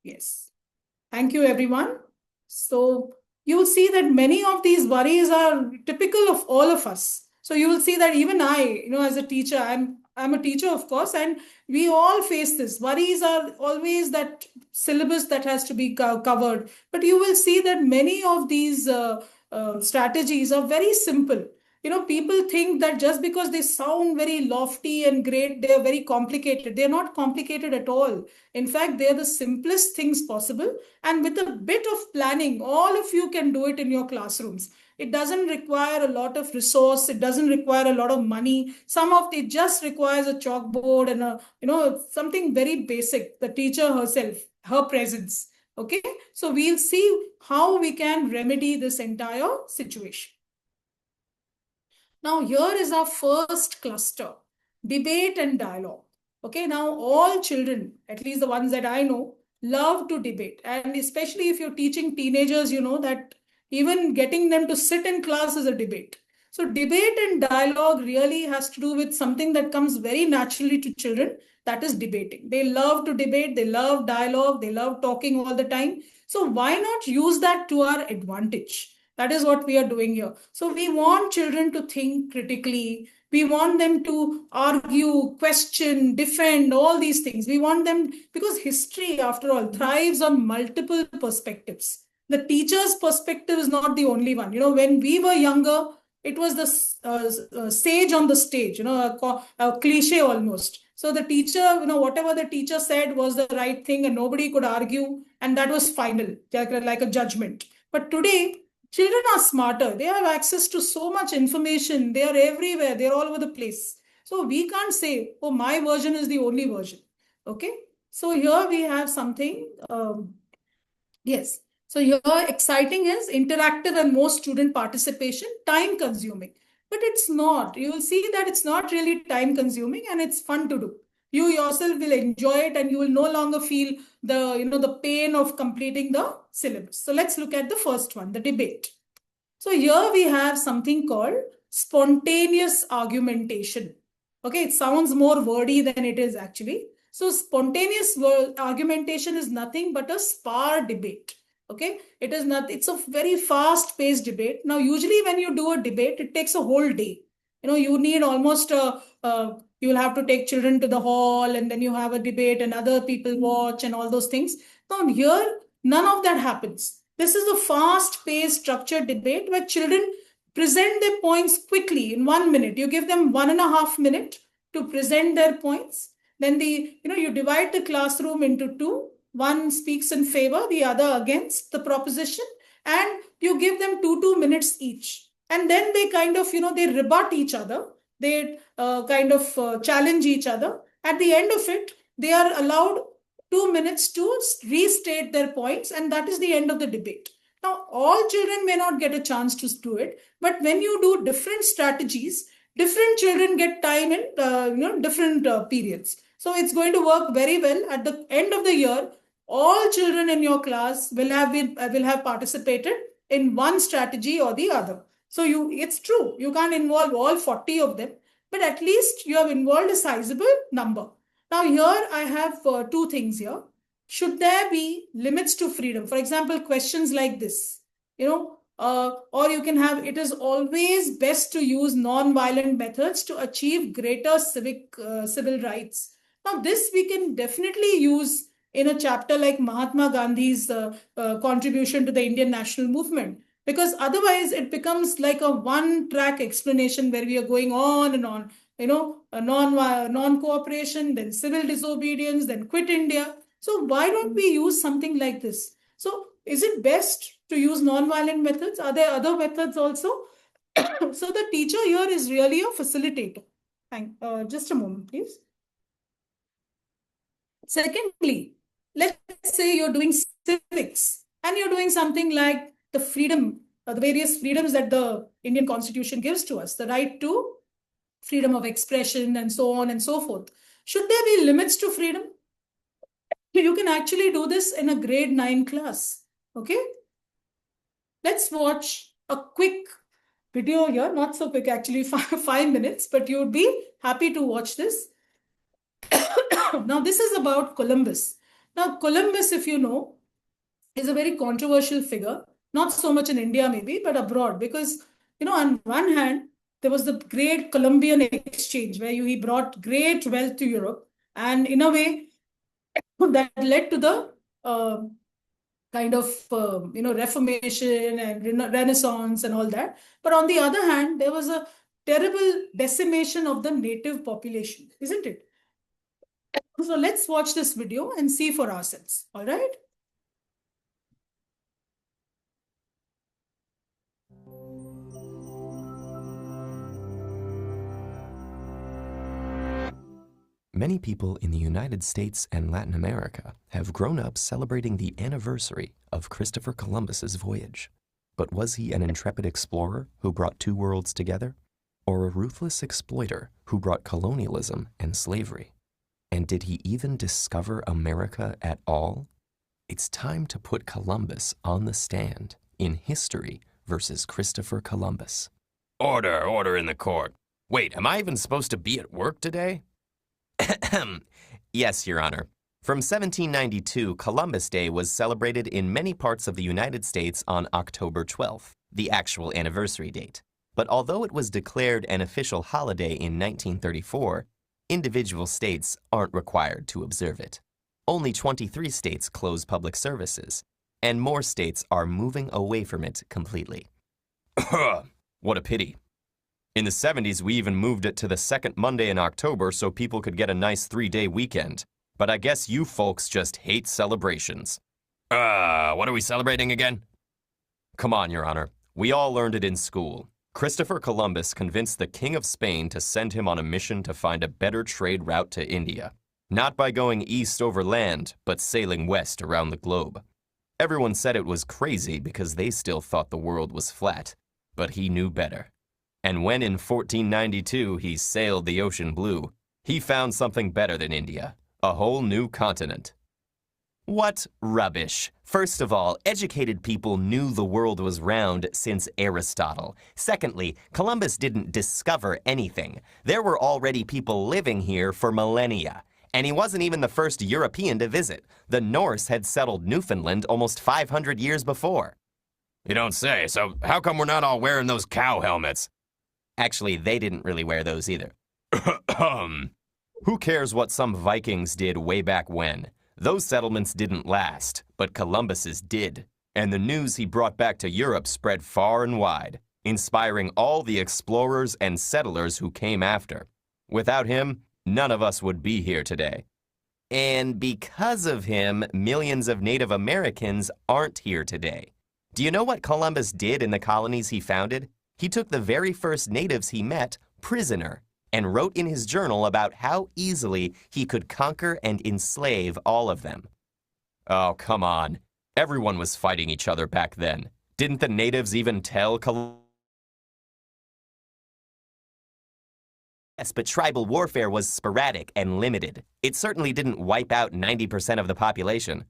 Yes. Thank you, everyone. So you will see that many of these worries are typical of all of us. So you will see that even I, as a teacher, I'm a teacher, of course, and we all face this. Worries are always that syllabus that has to be covered. But you will see that many of these strategies are very simple. People think that just because they sound very lofty and great, they are very complicated. They're not complicated at all. In fact, they're the simplest things possible. And with a bit of planning, all of you can do it in your classrooms. It doesn't require a lot of resource. It doesn't require a lot of money. Some of it just requires a chalkboard and something very basic. The teacher herself, her presence. Okay. So we'll see how we can remedy this entire situation. Now, here is our first cluster, debate and dialogue. Okay, now all children, at least the ones that I know, love to debate. And especially if you're teaching teenagers, you know that even getting them to sit in class is a debate. So debate and dialogue really has to do with something that comes very naturally to children, that is debating. They love to debate, they love dialogue, they love talking all the time. So why not use that to our advantage? That is what we are doing here. So we want children to think critically. We want them to argue, question, defend, all these things. We want them, because history, after all, thrives on multiple perspectives. The teacher's perspective is not the only one. When we were younger, it was the sage on the stage, a cliche almost. So the teacher, whatever the teacher said was the right thing and nobody could argue. And that was final, like a judgment. But today, children are smarter. They have access to so much information. They are everywhere. They're all over the place. So we can't say, oh, my version is the only version. Okay. So here we have something. Yes. So here exciting is interactive and more student participation, time consuming. But it's not. You will see that it's not really time consuming and it's fun to do. You yourself will enjoy it and you will no longer feel the pain of completing the syllabus. So let's look at the first one, the debate. So here we have something called spontaneous argumentation. Okay, it sounds more wordy than it is actually. So spontaneous argumentation is nothing but a spar debate. Okay, it is not. It's a very fast-paced debate. Now, usually when you do a debate, it takes a whole day. You need almost you will have to take children to the hall and then you have a debate and other people watch and all those things. Now here, none of that happens. This is a fast-paced, structured debate where children present their points quickly in 1 minute. You give them 1.5 minutes to present their points. Then you divide the classroom into two. One speaks in favor, the other against the proposition, and you give them 2 minutes each. And then they kind of, they rebut each other. They challenge each other. At the end of it, they are allowed 2 minutes to restate their points, and that is the end of the debate. Now, all children may not get a chance to do it, but when you do different strategies, different children get time in different periods. So it's going to work very well. At the end of the year, all children in your class will have participated in one strategy or the other. So it's true, you can't involve all 40 of them, but at least you have involved a sizable number. Now here I have two things here. Should there be limits to freedom? For example, questions like this, or you can have, it is always best to use non-violent methods to achieve greater civil rights. Now this we can definitely use in a chapter like Mahatma Gandhi's contribution to the Indian national movement, because otherwise it becomes like a one-track explanation where we are going on and on, non-cooperation, then civil disobedience, then quit India. So why don't we use something like this? So is it best to use non-violent methods? Are there other methods also? So the teacher here is really a facilitator. Just a moment, please. Secondly, let's say you're doing civics and you're doing something like the freedom, the various freedoms that the Indian Constitution gives to us, the right to freedom of expression and so on and so forth. Should there be limits to freedom? You can actually do this in a grade 9 class. Okay. Let's watch a quick video here, not so quick, actually 5 minutes, but you would be happy to watch this. Now, this is about Columbus. Now, Columbus, if you know, is a very controversial figure, not so much in India maybe, but abroad, because, on one hand, there was the great Columbian exchange where he brought great wealth to Europe, and in a way that led to the Reformation and Renaissance and all that. But on the other hand, there was a terrible decimation of the native population, isn't it? So let's watch this video and see for ourselves. All right. Many people in the United States and Latin America have grown up celebrating the anniversary of Christopher Columbus's voyage. But was he an intrepid explorer who brought two worlds together? Or a ruthless exploiter who brought colonialism and slavery? And did he even discover America at all? It's time to put Columbus on the stand in History versus Christopher Columbus. Order in the court. Wait, am I even supposed to be at work today? Yes, Your Honor. From 1792, Columbus Day was celebrated in many parts of the United States on October 12th, the actual anniversary date. But although it was declared an official holiday in 1934, individual states aren't required to observe it. Only 23 states close public services, and more states are moving away from it completely. What a pity. In the 70s, we even moved it to the second Monday in October so people could get a nice 3-day weekend. But I guess you folks just hate celebrations. What are we celebrating again? Come on, Your Honor. We all learned it in school. Christopher Columbus convinced the King of Spain to send him on a mission to find a better trade route to India. Not by going east over land, but sailing west around the globe. Everyone said it was crazy because they still thought the world was flat. But he knew better. And when in 1492 he sailed the ocean blue, he found something better than India, a whole new continent. What rubbish. First of all, educated people knew the world was round since Aristotle. Secondly, Columbus didn't discover anything. There were already people living here for millennia. And he wasn't even the first European to visit. The Norse had settled Newfoundland almost 500 years before. You don't say, so how come we're not all wearing those cow helmets? Actually, they didn't really wear those either. Who cares what some Vikings did way back when? Those settlements didn't last, but Columbus's did. And the news he brought back to Europe spread far and wide. inspiring all the explorers and settlers who came after. Without him, none of us would be here today. And because of him, millions of Native Americans aren't here today. Do you know what Columbus did in the colonies he founded? He took the very first natives he met prisoner and wrote in his journal about how easily he could conquer and enslave all of them. Oh, come on. Everyone was fighting each other back then. Didn't the natives even tell Columbus? Yes, but tribal warfare was sporadic and limited. It certainly didn't wipe out 90% of the population.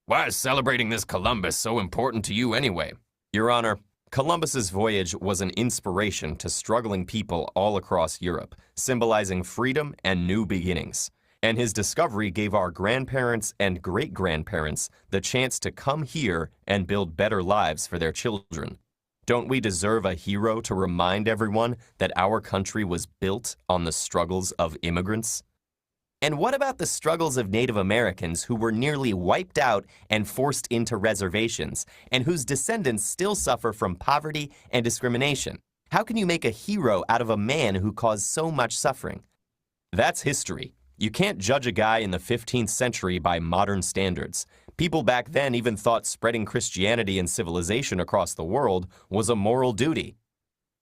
Why is celebrating this Columbus so important to you anyway? Your Honor, Columbus's voyage was an inspiration to struggling people all across Europe, symbolizing freedom and new beginnings. And his discovery gave our grandparents and great-grandparents the chance to come here and build better lives for their children. Don't we deserve a hero to remind everyone that our country was built on the struggles of immigrants? And what about the struggles of Native Americans who were nearly wiped out and forced into reservations, and whose descendants still suffer from poverty and discrimination? How can you make a hero out of a man who caused so much suffering? That's history. You can't judge a guy in the 15th century by modern standards. People back then even thought spreading Christianity and civilization across the world was a moral duty.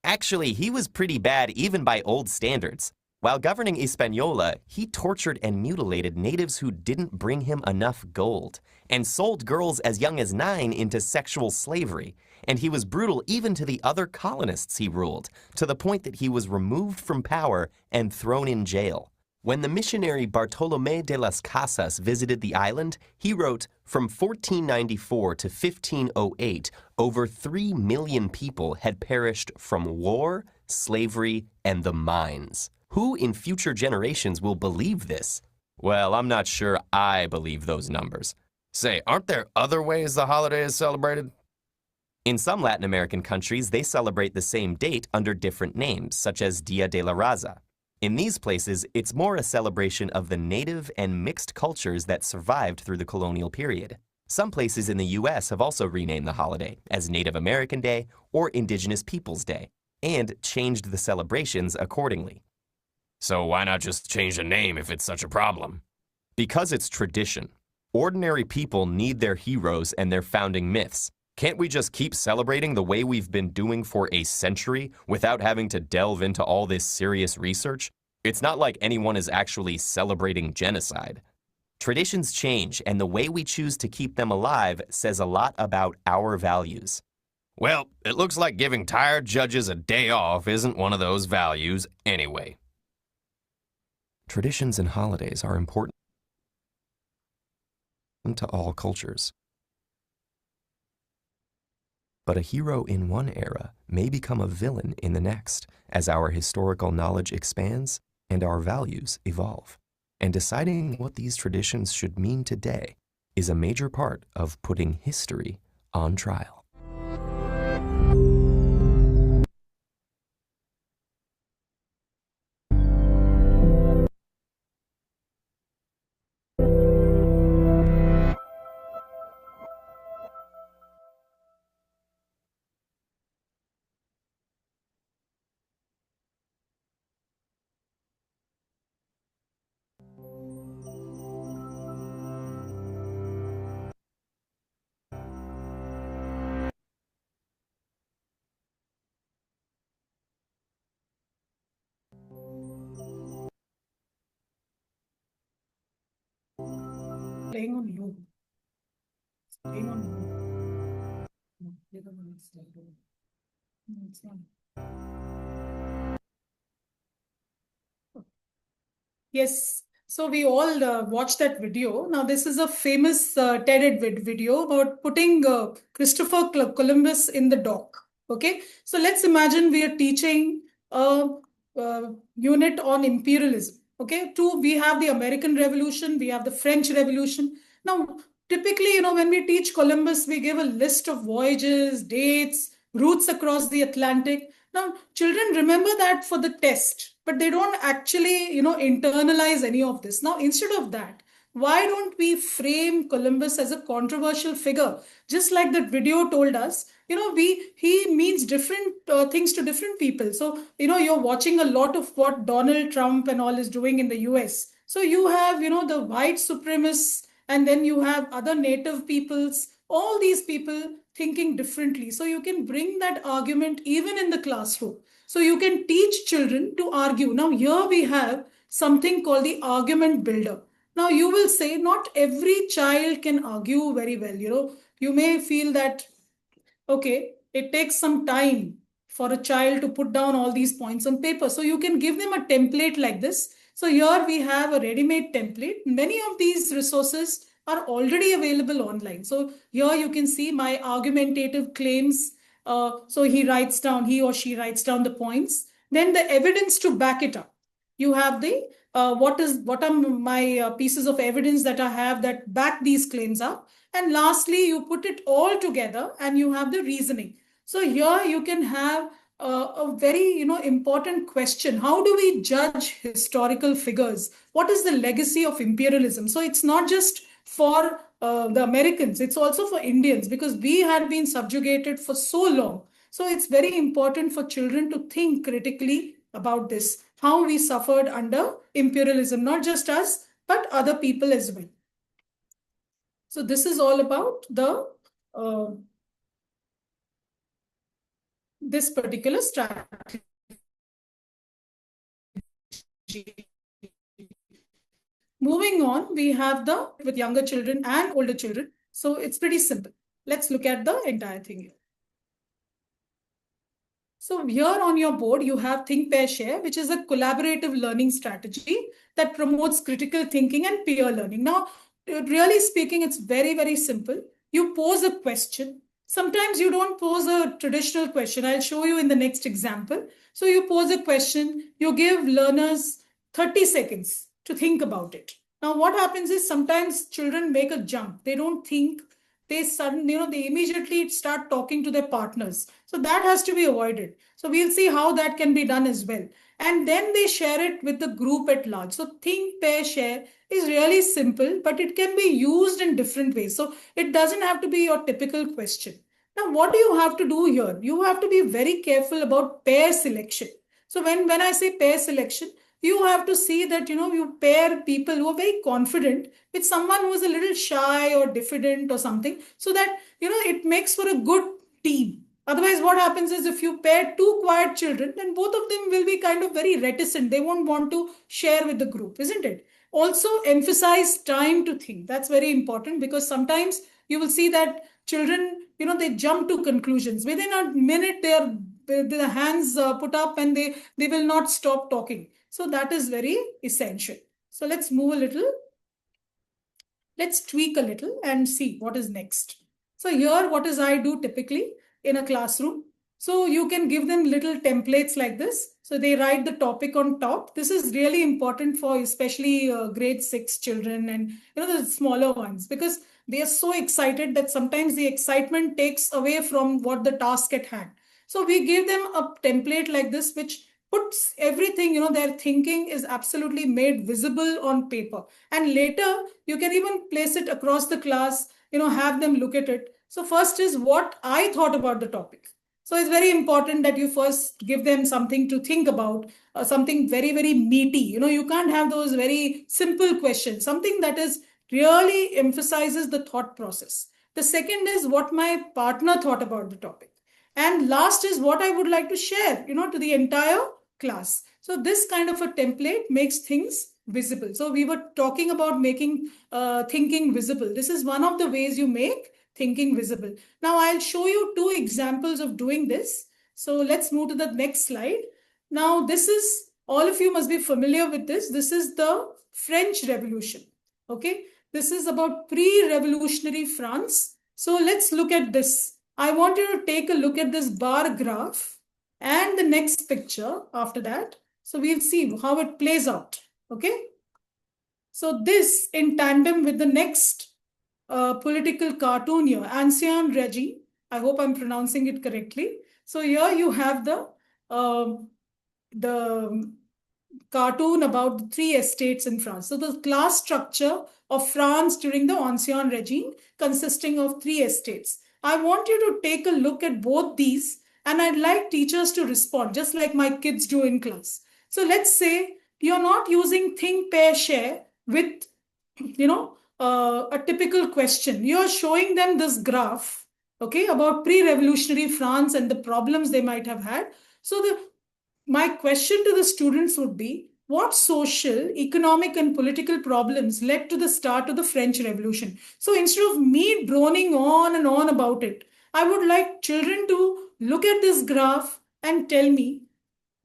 Actually, he was pretty bad even by old standards. While governing Hispaniola, he tortured and mutilated natives who didn't bring him enough gold, and sold girls as young as 9 into sexual slavery. And he was brutal even to the other colonists he ruled, to the point that he was removed from power and thrown in jail. When the missionary Bartolomé de las Casas visited the island, he wrote, from 1494 to 1508, over 3 million people had perished from war, slavery, and the mines. Who in future generations will believe this? Well, I'm not sure I believe those numbers. Say, aren't there other ways the holiday is celebrated? In some Latin American countries, they celebrate the same date under different names, such as Dia de la Raza. In these places, it's more a celebration of the native and mixed cultures that survived through the colonial period. Some places in the U.S. have also renamed the holiday as Native American Day or Indigenous Peoples Day, and changed the celebrations accordingly. So why not just change the name if it's such a problem? Because it's tradition. Ordinary people need their heroes and their founding myths. Can't we just keep celebrating the way we've been doing for a century without having to delve into all this serious research? It's not like anyone is actually celebrating genocide. Traditions change, and the way we choose to keep them alive says a lot about our values. Well, it looks like giving tired judges a day off isn't one of those values anyway. Traditions and holidays are important to all cultures. But a hero in one era may become a villain in the next, as our historical knowledge expands and our values evolve. And deciding what these traditions should mean today is a major part of putting history on trial. Playing on loop. Playing on loop. No, the other one is like loop. No, it's not. Yes. So we all watched that video. Now, this is a famous TED video about putting Christopher Columbus in the dock. Okay. So let's imagine we are teaching a unit on imperialism. Okay. We have the American Revolution, we have the French Revolution. Now, typically, when we teach Columbus, we give a list of voyages, dates, routes across the Atlantic. Now, children remember that for the test, but they don't actually, internalize any of this. Now, instead of that, why don't we frame Columbus as a controversial figure? Just like that video told us he means different things to different people. So, you're watching a lot of what Donald Trump and all is doing in the US. So you have, the white supremacists, and then you have other native peoples, all these people thinking differently. So you can bring that argument even in the classroom. So you can teach children to argue. Now, here we have something called the argument builder. Now, you will say not every child can argue very well. You may feel that, okay, it takes some time for a child to put down all these points on paper. So you can give them a template like this. So here we have a ready-made template. Many of these resources are already available online. So here you can see my argumentative claims. So he or she writes down the points. Then the evidence to back it up. You have the what are my pieces of evidence that I have that back these claims up. And lastly, you put it all together and you have the reasoning. So here you can have a very important question. How do we judge historical figures? What is the legacy of imperialism? So it's not just for the Americans, it's also for Indians, because we had been subjugated for so long. So it's very important for children to think critically about this, how we suffered under imperialism, not just us, but other people as well. So this is all about this particular strategy. Moving on, we have with younger children and older children. So it's pretty simple. Let's look at the entire thing here. So here on your board, you have Think, Pair, Share, which is a collaborative learning strategy that promotes critical thinking and peer learning. Now, really speaking, it's very, very simple. You pose a question. Sometimes you don't pose a traditional question. I'll show you in the next example. So you pose a question, you give learners 30 seconds to think about it. Now, what happens is sometimes children make a jump. They don't think. They suddenly, they immediately start talking to their partners. So that has to be avoided. So we'll see how that can be done as well. And then they share it with the group at large. So think, pair, share is really simple, but it can be used in different ways. So it doesn't have to be your typical question. Now, what do you have to do here? You have to be very careful about pair selection. So when I say pair selection, you have to see that, you pair people who are very confident with someone who is a little shy or diffident or something, so that, it makes for a good team. Otherwise, what happens is if you pair two quiet children, then both of them will be kind of very reticent. They won't want to share with the group, isn't it? Also, emphasize time to think. That's very important, because sometimes you will see that children, they jump to conclusions. Within a minute, their hands put up and they will not stop talking. So that is very essential. So let's move a little. Let's tweak a little and see what is next. So here, what is I do typically in a classroom? So you can give them little templates like this. So they write the topic on top. This is really important for especially grade 6 children and the smaller ones, because they are so excited that sometimes the excitement takes away from what the task at hand. So we give them a template like this, which puts everything, their thinking is absolutely made visible on paper. And later, you can even place it across the class, have them look at it. So first is what I thought about the topic. So it's very important that you first give them something to think about, something very, very meaty. You can't have those very simple questions, something that is really emphasizes the thought process. The second is what my partner thought about the topic. And last is what I would like to share, to the entire class. So this kind of a template makes things visible. So we were talking about making thinking visible. This is one of the ways you make thinking visible. Now I'll show you two examples of doing this. So let's move to the next slide. Now this is, all of you must be familiar with this. This is the French Revolution. Okay. This is about pre-revolutionary France. So let's look at this. I want you to take a look at this bar graph and the next picture after that. So we'll see how it plays out. Okay. So this in tandem with the next political cartoon here, Ancien Regime. I hope I'm pronouncing it correctly. So here you have the cartoon about the three estates in France. So the class structure of France during the Ancien Regime consisting of three estates. I want you to take a look at both these, and I'd like teachers to respond, just like my kids do in class. So let's say you're not using think, pair, share with, a typical question. You're showing them this graph, okay, about pre-revolutionary France and the problems they might have had. So my question to the students would be, what social, economic, and political problems led to the start of the French Revolution? So instead of me droning on and on about it, I would like children to look at this graph and tell me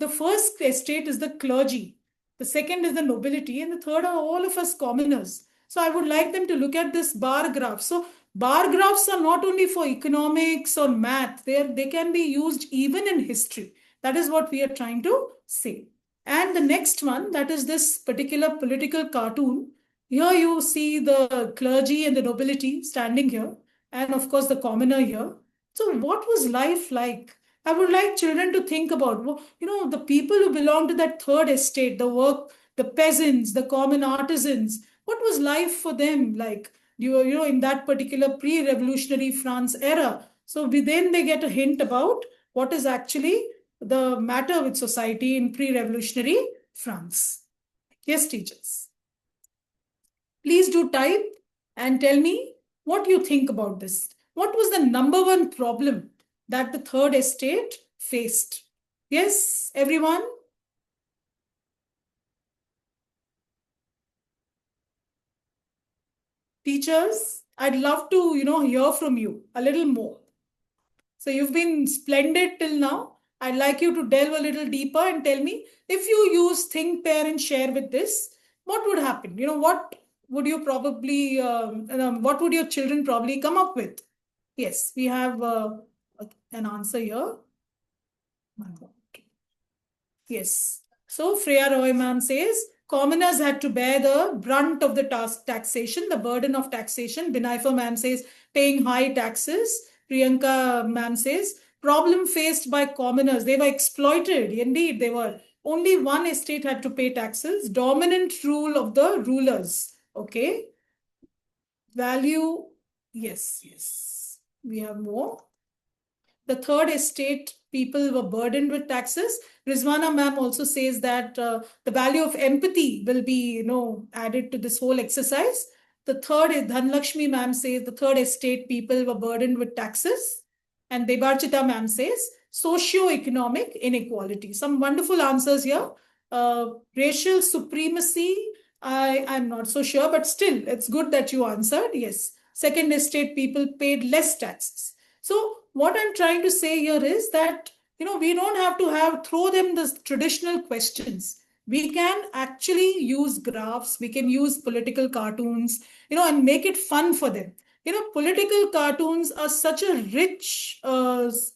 the first estate is the clergy, the second is the nobility, and the third are all of us commoners. So I would like them to look at this bar graph. So bar graphs are not only for economics or math, they can be used even in history. That is what we are trying to say. And the next one, that is this particular political cartoon. Here you see the clergy and the nobility standing here, and of course the commoner here. So what was life like? I would like children to think about, the people who belong to that third estate, the peasants, the common artisans. What was life for them like? In that particular pre-revolutionary France era. So then they get a hint about what is actually the matter with society in pre-revolutionary France. Yes, teachers. Please do type and tell me what you think about this. What was the number one problem that the third estate faced? Yes, everyone? Teachers, I'd love to, hear from you a little more. So you've been splendid till now. I'd like you to delve a little deeper and tell me, if you use think, pair, and share with this, what would happen? What would you probably, what would your children probably come up with? Yes, we have an answer here. Yes. So Freya Roy ma'am says, commoners had to bear the brunt of the taxation, the burden of taxation. Binaifa ma'am says, paying high taxes. Priyanka ma'am says, problem faced by commoners. They were exploited. Indeed, they were. Only one estate had to pay taxes. Dominant rule of the rulers. Okay. Value. Yes. We have more. The third estate people were burdened with taxes. Rizwana ma'am also says that the value of empathy will be, added to this whole exercise. The third is Dhanlakshmi ma'am says the third estate people were burdened with taxes. And Debarchita ma'am says socio-economic inequality. Some wonderful answers here. Racial supremacy, I'm not so sure, but still, it's good that you answered. Yes. Second estate people paid less taxes. So what I'm trying to say here is that, we don't have to throw them the traditional questions. We can actually use graphs, we can use political cartoons, and make it fun for them. Political cartoons are such a rich, it's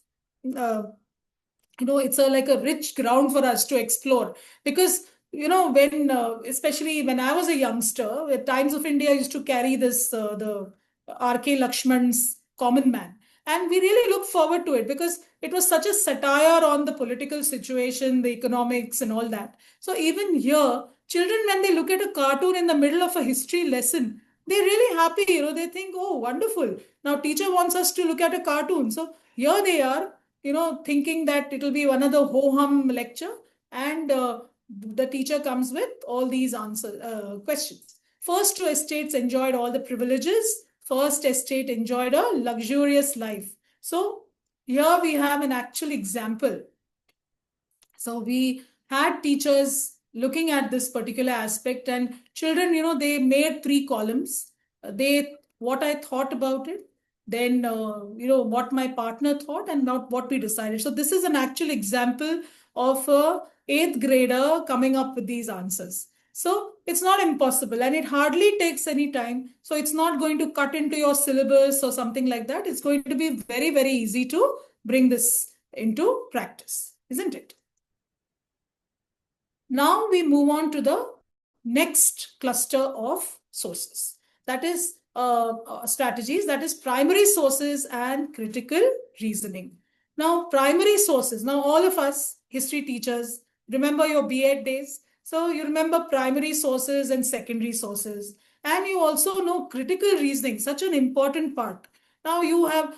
like a rich ground for us to explore because, when, especially when I was a youngster, at Times of India used to carry this, the R.K. Lakshman's Common Man. And we really look forward to it because it was such a satire on the political situation, the economics and all that. So even here, children, when they look at a cartoon in the middle of a history lesson, they're really happy, they think, oh, wonderful. Now teacher wants us to look at a cartoon. So here they are, thinking that it'll be another ho-hum lecture and the teacher comes with all these questions. First two estates enjoyed all the privileges. First estate enjoyed a luxurious life. So here we have an actual example. So we had teachers looking at this particular aspect and children, they made 3 columns. What I thought about it, then, what my partner thought and not what we decided. So this is an actual example of a 8th grader coming up with these answers. So it's not impossible and it hardly takes any time. So it's not going to cut into your syllabus or something like that. It's going to be very, very easy to bring this into practice, isn't it? Now we move on to the next cluster of sources. That is strategies, that is primary sources and critical reasoning. Now, primary sources. Now, all of us history teachers remember your B.Ed days. So you remember primary sources and secondary sources. And you also know critical reasoning, such an important part. Now you have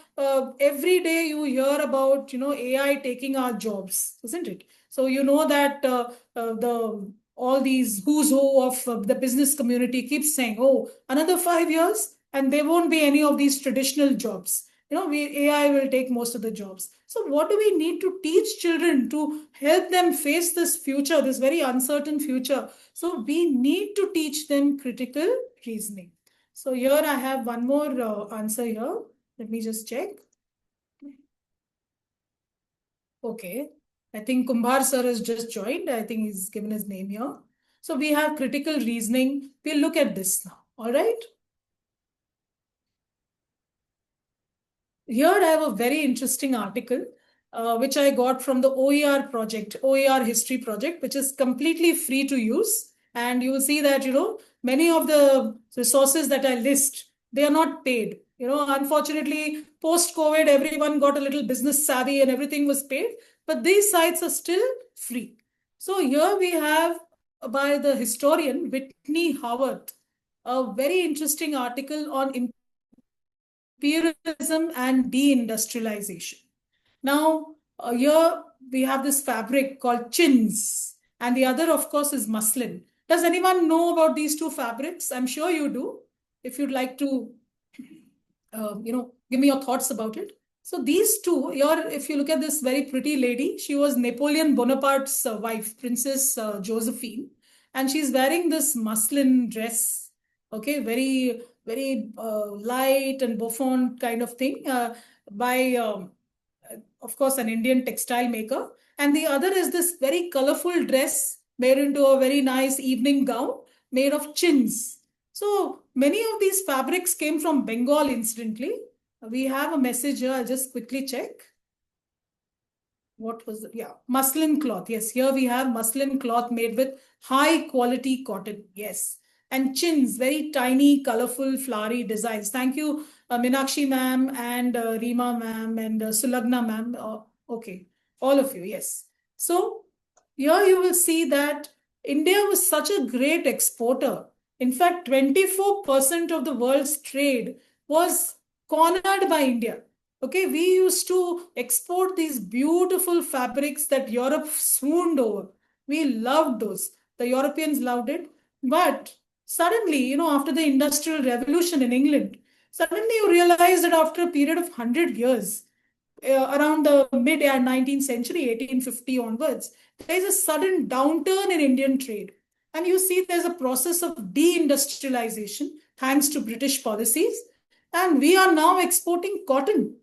every day you hear about AI taking our jobs, isn't it? So you know that the all these who's who of the business community keeps saying, oh, another 5 years and there won't be any of these traditional jobs. AI will take most of the jobs. So what do we need to teach children to help them face this future, this very uncertain future? So we need to teach them critical reasoning. So here I have one more answer here. Let me just check. Okay. I think Kumbhar sir has just joined. I think he's given his name here. So we have critical reasoning. We'll look at this now. All right. Here I have a very interesting article, which I got from the OER project, OER history project, which is completely free to use. And you will see that, many of the resources that I list, they are not paid. Unfortunately, post-COVID, everyone got a little business savvy and everything was paid, but these sites are still free. So here we have by the historian Whitney Howard, a very interesting article on imperialism and deindustrialization. Now, here we have this fabric called chins, and the other, of course, is muslin. Does anyone know about these two fabrics? I'm sure you do. If you'd like to, give me your thoughts about it. So these two, here, if you look at this very pretty lady, she was Napoleon Bonaparte's wife, Princess Josephine, and she's wearing this muslin dress. Okay, very, very light and bouffant kind of thing by, of course, an Indian textile maker. And the other is this very colorful dress made into a very nice evening gown made of chins. So many of these fabrics came from Bengal, incidentally. We have a message here. I'll just quickly check. What was it? Yeah, muslin cloth. Yes, here we have muslin cloth made with high quality cotton. Yes. And chins, very tiny, colorful, flowery designs. Thank you, Minakshi ma'am and Reema ma'am and Sulagna ma'am. Okay, all of you. Yes. So here you will see that India was such a great exporter. In fact, 24% of the world's trade was cornered by India. Okay, we used to export these beautiful fabrics that Europe swooned over. We loved those. The Europeans loved it. But suddenly, after the Industrial Revolution in England, suddenly you realize that after a period of 100 years, around the mid 19th century, 1850 onwards, there is a sudden downturn in Indian trade. And you see there's a process of deindustrialization thanks to British policies. And we are now exporting cotton.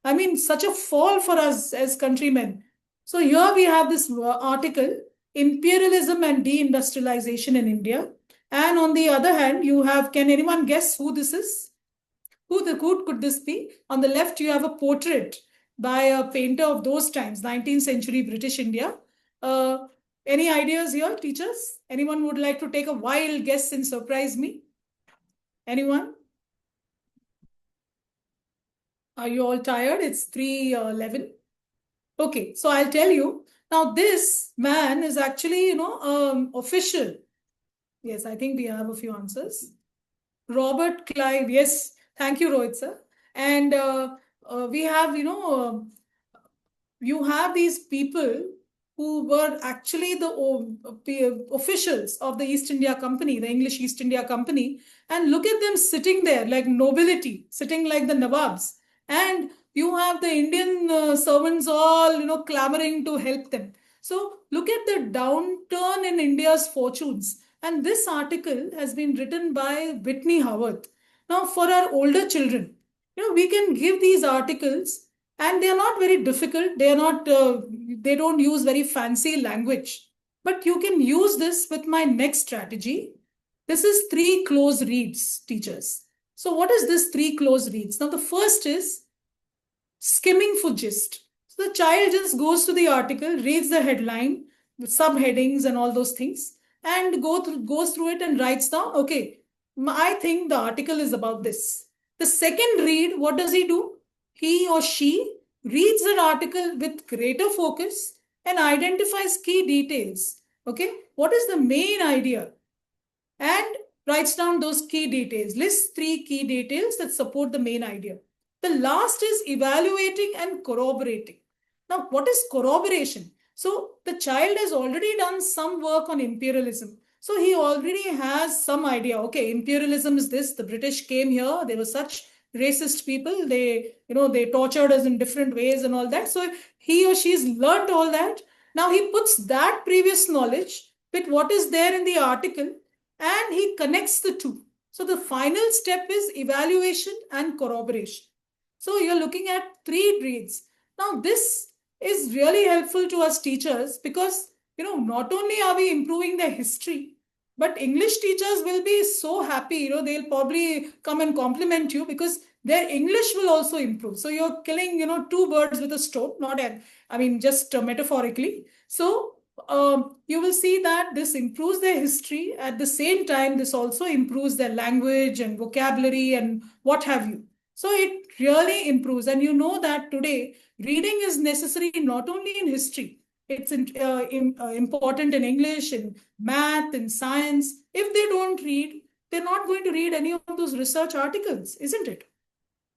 I mean, such a fall for us as countrymen. So here we have this article, Imperialism and Deindustrialization in India. And on the other hand, you have, can anyone guess who this is? Who could this be? On the left, you have a portrait by a painter of those times, 19th century British India. Any ideas here, teachers? Anyone would like to take a wild guess and surprise me? Anyone? Are you all tired? It's 3:11. Okay, so I'll tell you. Now, this man is actually, official. Yes, I think we have a few answers. Robert Clive. Yes, thank you, Rohit sir. And we have, you have these people who were actually the officials of the East India Company, the English East India Company. And look at them sitting there like nobility, sitting like the Nawabs. And you have the Indian servants all, clamoring to help them. So look at the downturn in India's fortunes. And this article has been written by Whitney Howard. Now, for our older children, we can give these articles and they are not very difficult. They are not, they don't use very fancy language. But you can use this with my next strategy. This is 3 close reads, teachers. So what is this 3 close reads? Now, the first is skimming for gist. So the child just goes to the article, reads the headline, the subheadings and all those things, and goes through it and writes down, okay, I think the article is about this. The second read, what does he do? He or she reads that article with greater focus and identifies key details. Okay, what is the main idea? And writes down those key details, lists 3 key details that support the main idea. The last is evaluating and corroborating. Now, what is corroboration? So the child has already done some work on imperialism. So he already has some idea. Okay, imperialism is this. The British came here. They were such racist people. They tortured us in different ways and all that. So he or she's learned all that. Now he puts that previous knowledge with what is there in the article and he connects the two. So the final step is evaluation and corroboration. So you're looking at 3 grades. Now this is really helpful to us teachers because, not only are we improving their history, but English teachers will be so happy, they'll probably come and compliment you because their English will also improve. So you're killing, 2 birds with a stone, just metaphorically. So you will see that this improves their history. At the same time, this also improves their language and vocabulary and what have you. So it really improves. And you know that today, reading is necessary not only in history, it's important in English, in math, in science. If they don't read, they're not going to read any of those research articles, isn't it?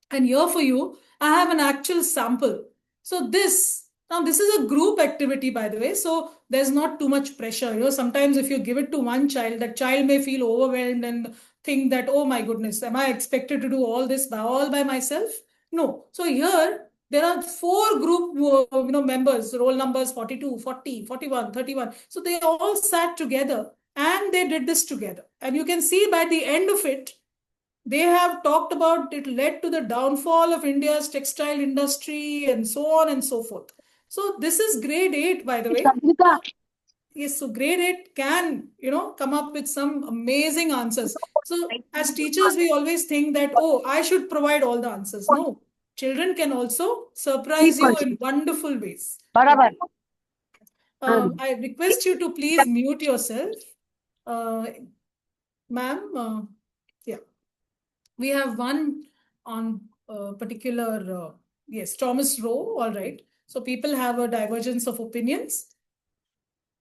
And here for you, I have an actual sample. So this is a group activity, by the way. So there's not too much pressure. Sometimes if you give it to one child, that child may feel overwhelmed and think that, oh my goodness, am I expected to do all this all by myself? No. So here there are 4 group members, roll numbers 42, 40, 41, 31. So they all sat together and they did this together. And you can see by the end of it, they have talked about it led to the downfall of India's textile industry and so on and so forth. So this is grade 8, by the way. Yes, so grade 8 can, come up with some amazing answers. So as teachers, we always think that, oh, I should provide all the answers. No, children can also surprise you in wonderful ways. Okay? I request you to please mute yourself. Ma'am, yeah. We have one on particular, yes, Thomas Rowe, all right. So people have a divergence of opinions.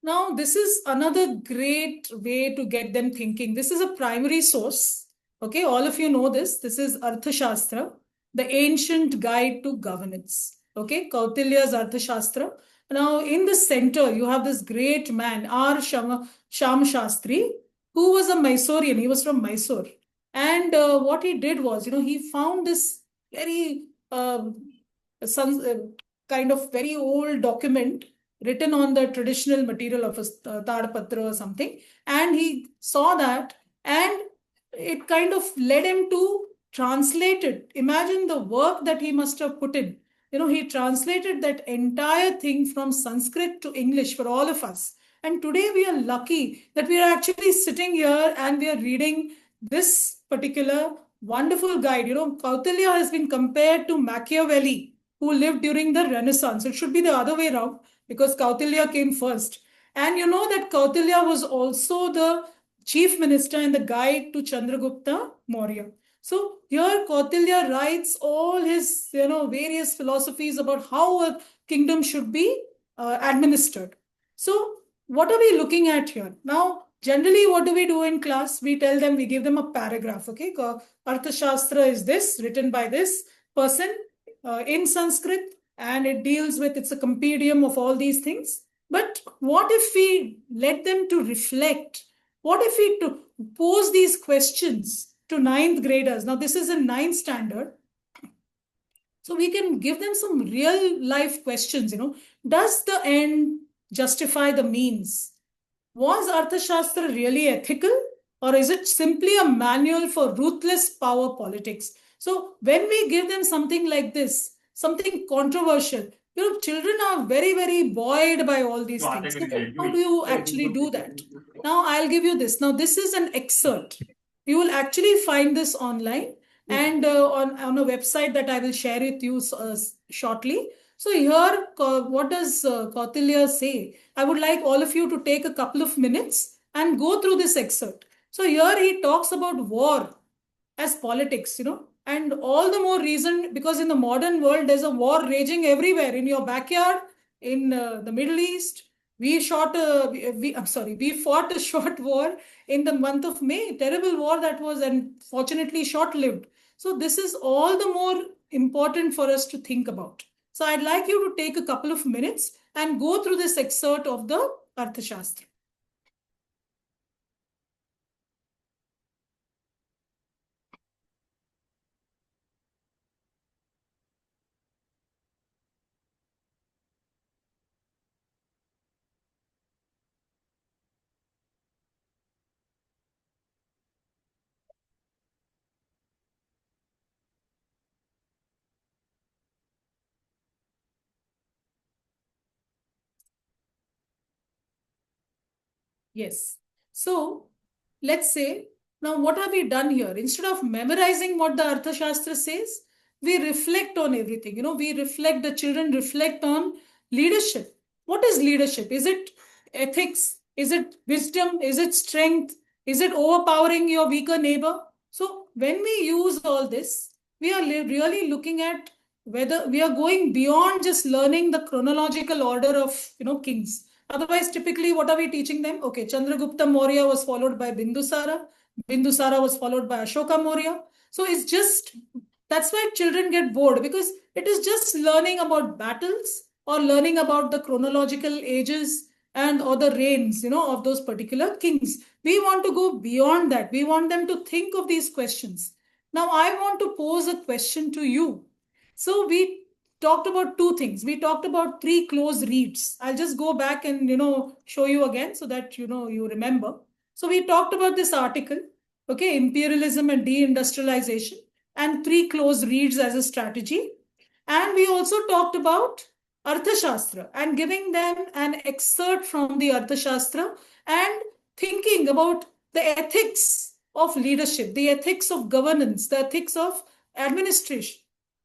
Now, this is another great way to get them thinking. This is a primary source. Okay, all of you know this. This is Arthashastra, the ancient guide to governance. Okay, Kautilya's Arthashastra. Now, in the center, you have this great man, R. Sham Shastri, who was a Mysorean. He was from Mysore. And what he did was, he found this very kind of very old document written on the traditional material of a tadpatra or something. And he saw that and it kind of led him to translate it. Imagine the work that he must have put in. He translated that entire thing from Sanskrit to English for all of us. And today we are lucky that we are actually sitting here and we are reading this particular wonderful guide. Kautilya has been compared to Machiavelli, who lived during the Renaissance. It should be the other way around because Kautilya came first. And you know that Kautilya was also the chief minister and the guide to Chandragupta Maurya. So here Kautilya writes all his various philosophies about how a kingdom should be administered. So what are we looking at here? Now, generally, what do we do in class? We tell them, we give them a paragraph, okay? Arthashastra is this, written by this person in Sanskrit, and it deals with, it's a compendium of all these things. But what if we let them to reflect? What if we to pose these questions to 9th graders? Now, this is a 9th standard. So we can give them some real life questions, Does the end justify the means? Was Arthashastra really ethical? Or is it simply a manual for ruthless power politics? So when we give them something like this, something controversial, children are very, very buoyed by all these things. So how do you actually do that? Now, I'll give you this. Now, this is an excerpt. You will actually find this online and on a website that I will share with you shortly. So here, what does Kautilya say? I would like all of you to take a couple of minutes and go through this excerpt. So here he talks about war as politics, and all the more reason because in the modern world, there's a war raging everywhere in your backyard, in the Middle East. We fought a short war in the month of May, terrible war that was, and fortunately short-lived. So this is all the more important for us to think about. So I'd like you to take a couple of minutes and go through this excerpt of the Arthashastra. Yes. So let's say, now what have we done here? Instead of memorizing what the Arthashastra says, we reflect on everything. We reflect, the children reflect on leadership. What is leadership? Is it ethics? Is it wisdom? Is it strength? Is it overpowering your weaker neighbor? So when we use all this, we are really looking at whether we are going beyond just learning the chronological order of kings. Otherwise, typically, what are we teaching them? Okay, Chandragupta Maurya was followed by Bindusara. Bindusara was followed by Ashoka Maurya. So it's just, that's why children get bored, because it is just learning about battles or learning about the chronological ages and or the reigns, of those particular kings. We want to go beyond that. We want them to think of these questions. Now, I want to pose a question to you. So we talked about two things. We talked about three close reads. I'll just go back and show you again so that you remember. So we talked about this article, okay, imperialism and deindustrialization, and three close reads as a strategy. And we also talked about Arthashastra and giving them an excerpt from the Arthashastra and thinking about the ethics of leadership, the ethics of governance, the ethics of administration.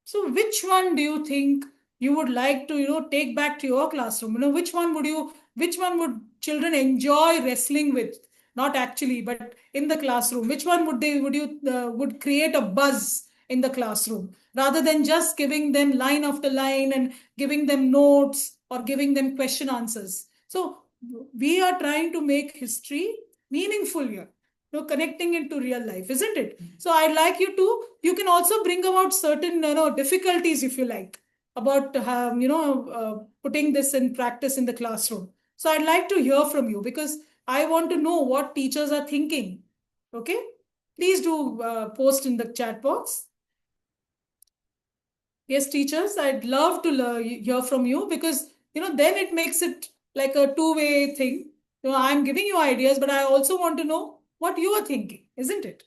So which one do you think you would like to, take back to your classroom? Which one would children enjoy wrestling with? Not actually, but in the classroom. Which one would create a buzz in the classroom rather than just giving them line after line and giving them notes or giving them question answers? So we are trying to make history meaningful here, connecting it to real life, isn't it? So I'd like you can also bring about certain difficulties, if you like, about putting this in practice in the classroom. So I'd like to hear from you, because I want to know what teachers are thinking. Okay, please do post in the chat box. Yes, teachers, I'd love to hear from you, because then it makes it like a two-way thing. I'm giving you ideas, but I also want to know what you are thinking, isn't it?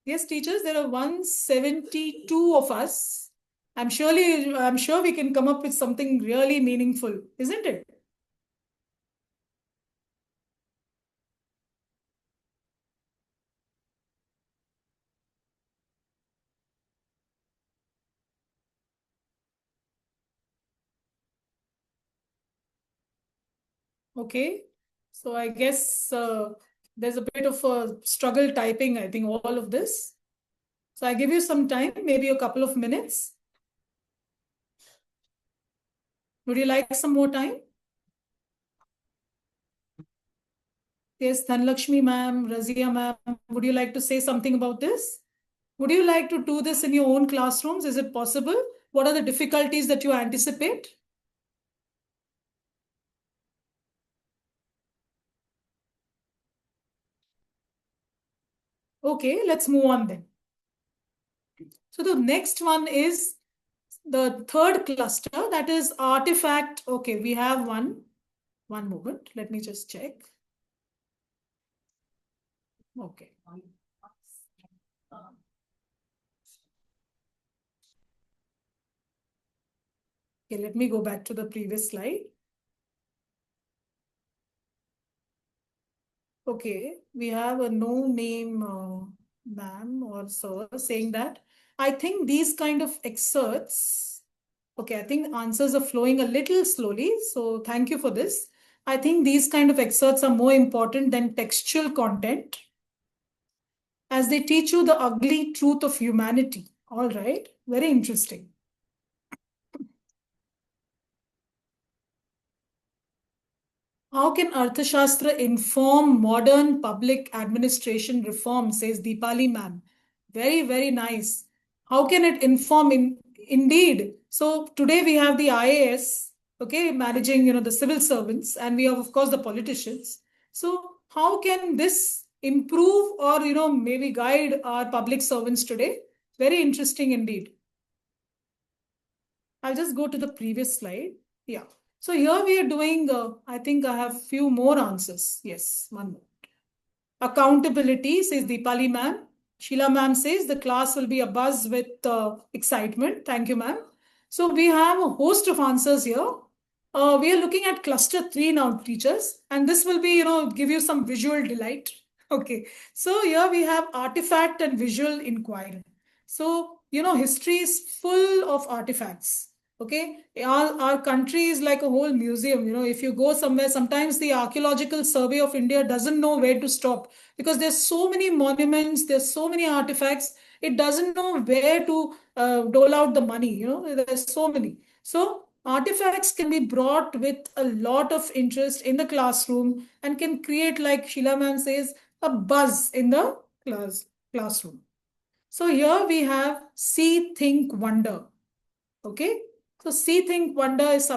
Yes, teachers, there are 172 of us. I'm sure we can come up with something really meaningful, isn't it? Okay. So I guess there's a bit of a struggle typing, I think, all of this. So I give you some time, maybe a couple of minutes. Would you like some more time? Yes, Dhanlakshmi ma'am, Razia ma'am, would you like to say something about this? Would you like to do this in your own classrooms? Is it possible? What are the difficulties that you anticipate? Okay, let's move on then. So the next one is the third cluster, that is artifact. Okay, we have one. One moment, let me just check. Okay. Okay, let me go back to the previous slide. Okay, we have a no name ma'am or sir saying that I think these kind of excerpts, okay, I think answers are flowing a little slowly. So thank you for this. I think these kind of excerpts are more important than textual content, as they teach you the ugly truth of humanity. All right, very interesting. How can Arthashastra inform modern public administration reform, says Deepali ma'am. Very, very nice. How can it inform indeed? So today we have the IAS, okay, managing, the civil servants, and we have, of course, the politicians. So how can this improve or, maybe guide our public servants today? Very interesting indeed. I'll just go to the previous slide. Yeah. So here we are doing, I think I have few more answers. Yes, one more. Accountability, says Deepali ma'am. Sheila ma'am says the class will be abuzz with excitement. Thank you, ma'am. So we have a host of answers here. We are looking at cluster 3 now, teachers, and this will be, give you some visual delight. Okay. So here we have artifact and visual inquiry. So, history is full of artifacts. Okay, our country is like a whole museum. If you go somewhere, sometimes the Archaeological Survey of India doesn't know where to stop because there's so many monuments, there's so many artifacts. It doesn't know where to dole out the money. There's so many. So artifacts can be brought with a lot of interest in the classroom and can create, like Sheila ma'am says, a buzz in the classroom. So here we have see, think, wonder. Okay. So see, think, wonder is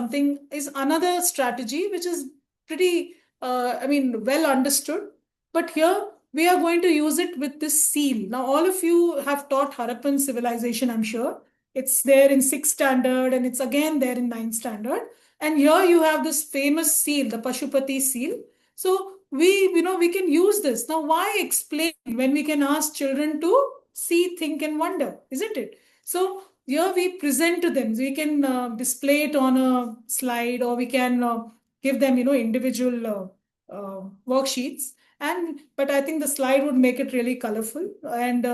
another strategy which is pretty, well understood. But here we are going to use it with this seal. Now, all of you have taught Harappan civilization, I'm sure. It's there in 6th standard and it's again there in 9th standard. And here you have this famous seal, the Pashupati seal. So we can use this. Now, why explain when we can ask children to see, think, and wonder, isn't it? So here we present to them. We can display it on a slide, or we can give them, individual worksheets. But I think the slide would make it really colorful. And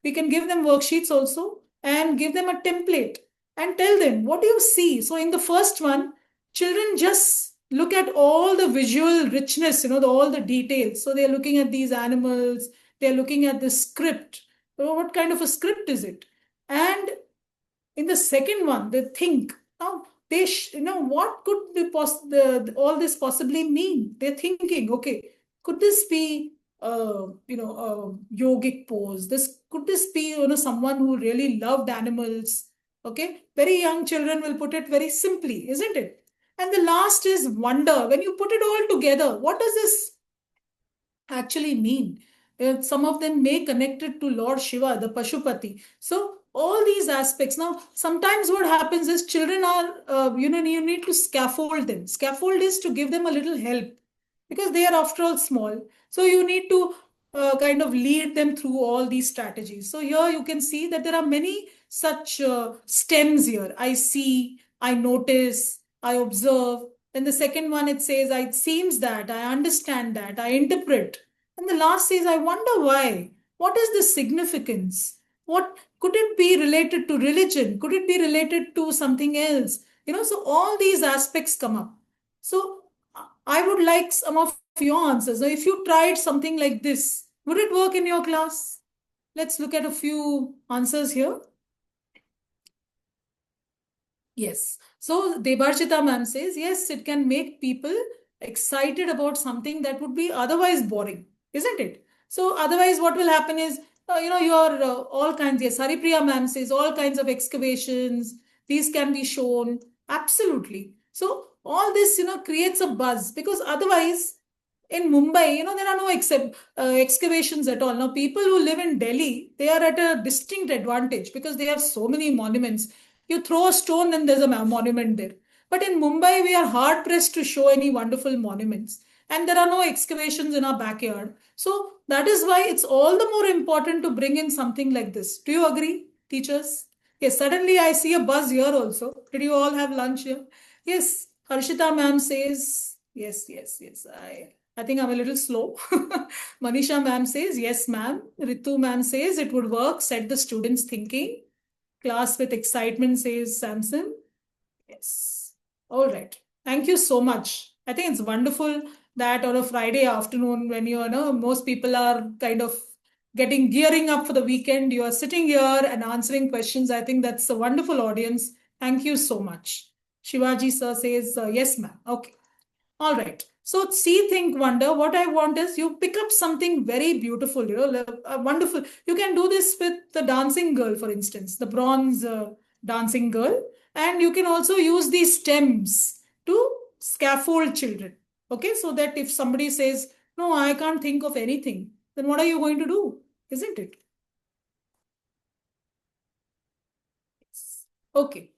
we can give them worksheets also and give them a template and tell them, what do you see? So in the first one, children just look at all the visual richness, all the details. So they're looking at these animals, they're looking at the script. So what kind of a script is it? And in the second one, they think. Now, what could all this possibly mean? They're thinking, okay, could this be, a yogic pose? Could this be, someone who really loved animals? Okay, very young children will put it very simply, isn't it? And the last is wonder. When you put it all together, what does this actually mean? Some of them may connect it to Lord Shiva, the Pashupati. So all these aspects. Now, sometimes what happens is children are, you need to scaffold them. Scaffold is to give them a little help because they are after all small. So you need to kind of lead them through all these strategies. So here you can see that there are many such stems here. I see, I notice, I observe. Then the second one, it says, it seems that, I understand that, I interpret. And the last says, I wonder why. What is the significance? What could it be related to religion? Could it be related to something else? So all these aspects come up. So I would like some of your answers. Now, if you tried something like this, would it work in your class? Let's look at a few answers here. Yes. So Debarchita ma'am says, yes, it can make people excited about something that would be otherwise boring, isn't it? So otherwise what will happen is, your all kinds, yes, Haripriya ma'am says all kinds of excavations, these can be shown. Absolutely. So all this, creates a buzz because otherwise in Mumbai, there are no excavations at all. Now, people who live in Delhi, they are at a distinct advantage because they have so many monuments. You throw a stone and there's a monument there. But in Mumbai, we are hard pressed to show any wonderful monuments. And there are no excavations in our backyard. So that is why it's all the more important to bring in something like this. Do you agree, teachers? Yes, suddenly I see a buzz here also. Did you all have lunch here? Yes, Harshita ma'am says, yes, yes, yes. I think I'm a little slow. Manisha ma'am says, yes, ma'am. Ritu ma'am says it would work, set the students thinking. Class with excitement, says Samson. Yes. All right. Thank you so much. I think it's wonderful that on a Friday afternoon when most people are kind of gearing up for the weekend, you are sitting here and answering questions. I think that's a wonderful audience. Thank you so much. Shivaji sir says, yes, ma'am. Okay. All right. So see, think, wonder. What I want is you pick up something very beautiful, wonderful. You can do this with the dancing girl, for instance, the bronze dancing girl. And you can also use these stems to scaffold children. Okay, so that if somebody says, no, I can't think of anything, then what are you going to do? Isn't it? Okay.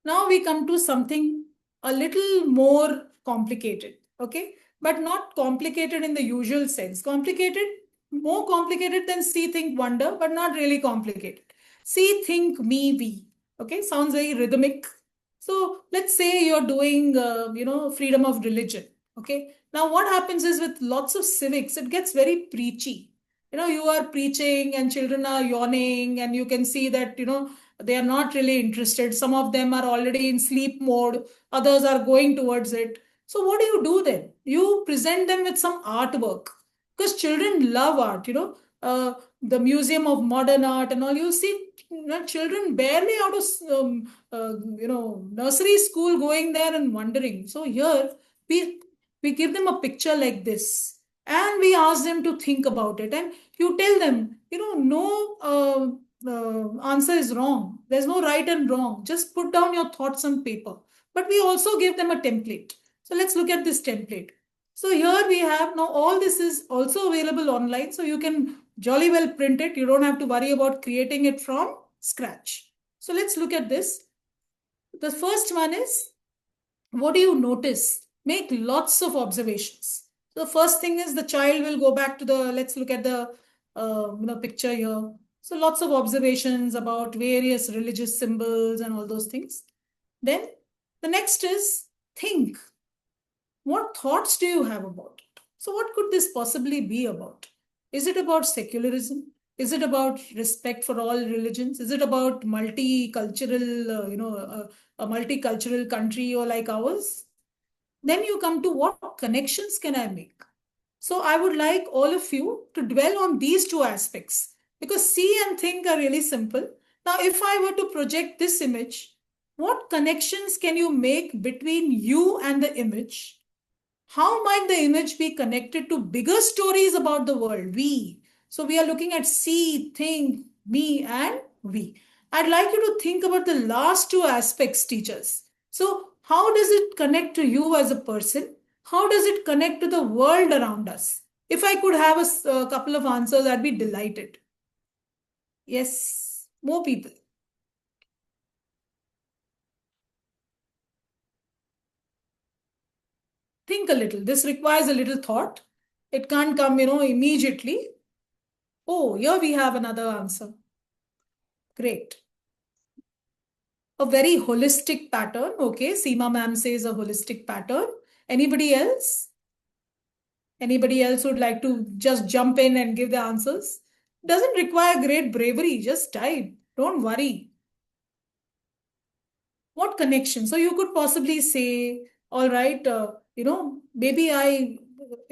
Now we come to something a little more complicated, okay? But not complicated in the usual sense. Complicated, more complicated than see, think, wonder, but not really complicated. See, think, me, we. Okay, sounds very rhythmic. So let's say you're doing, freedom of religion. Okay. Now what happens is with lots of civics, it gets very preachy. You are preaching and children are yawning, and you can see that, they are not really interested. Some of them are already in sleep mode, others are going towards it. So what do you do then? You present them with some artwork, because children love art, the Museum of Modern Art and all. You see, children barely out of nursery school going there and wondering. So here we give them a picture like this, and we ask them to think about it, and you tell them, no answer is wrong. There's no right and wrong. Just put down your thoughts on paper. But we also give them a template. So let's look at this template. So here we have, now all this is also available online. So you can jolly well print it. You don't have to worry about creating it from scratch. So let's look at this. The first one is, what do you notice? Make lots of observations. So the first thing is the child will go back to the, let's look at the picture here. So lots of observations about various religious symbols and all those things. Then the next is think. What thoughts do you have about it? So what could this possibly be about? Is it about secularism? Is it about respect for all religions? Is it about multicultural, a multicultural country or like ours? Then you come to, what connections can I make? So I would like all of you to dwell on these two aspects, because see and think are really simple. Now, if I were to project this image, what connections can you make between you and the image? How might the image be connected to bigger stories about the world? We. So we are looking at see, think, me, and we. I'd like you to think about the last two aspects, teachers. So how does it connect to you as a person? How does it connect to the world around us? If I could have a couple of answers, I'd be delighted. Yes, more people. Think a little. This requires a little thought. It can't come, immediately. Oh, here we have another answer. Great. A very holistic pattern. Okay, Seema ma'am says a holistic pattern. Anybody else? Anybody else would like to just jump in and give the answers? Doesn't require great bravery. Just type. Don't worry. What connection? So you could possibly say, all right, maybe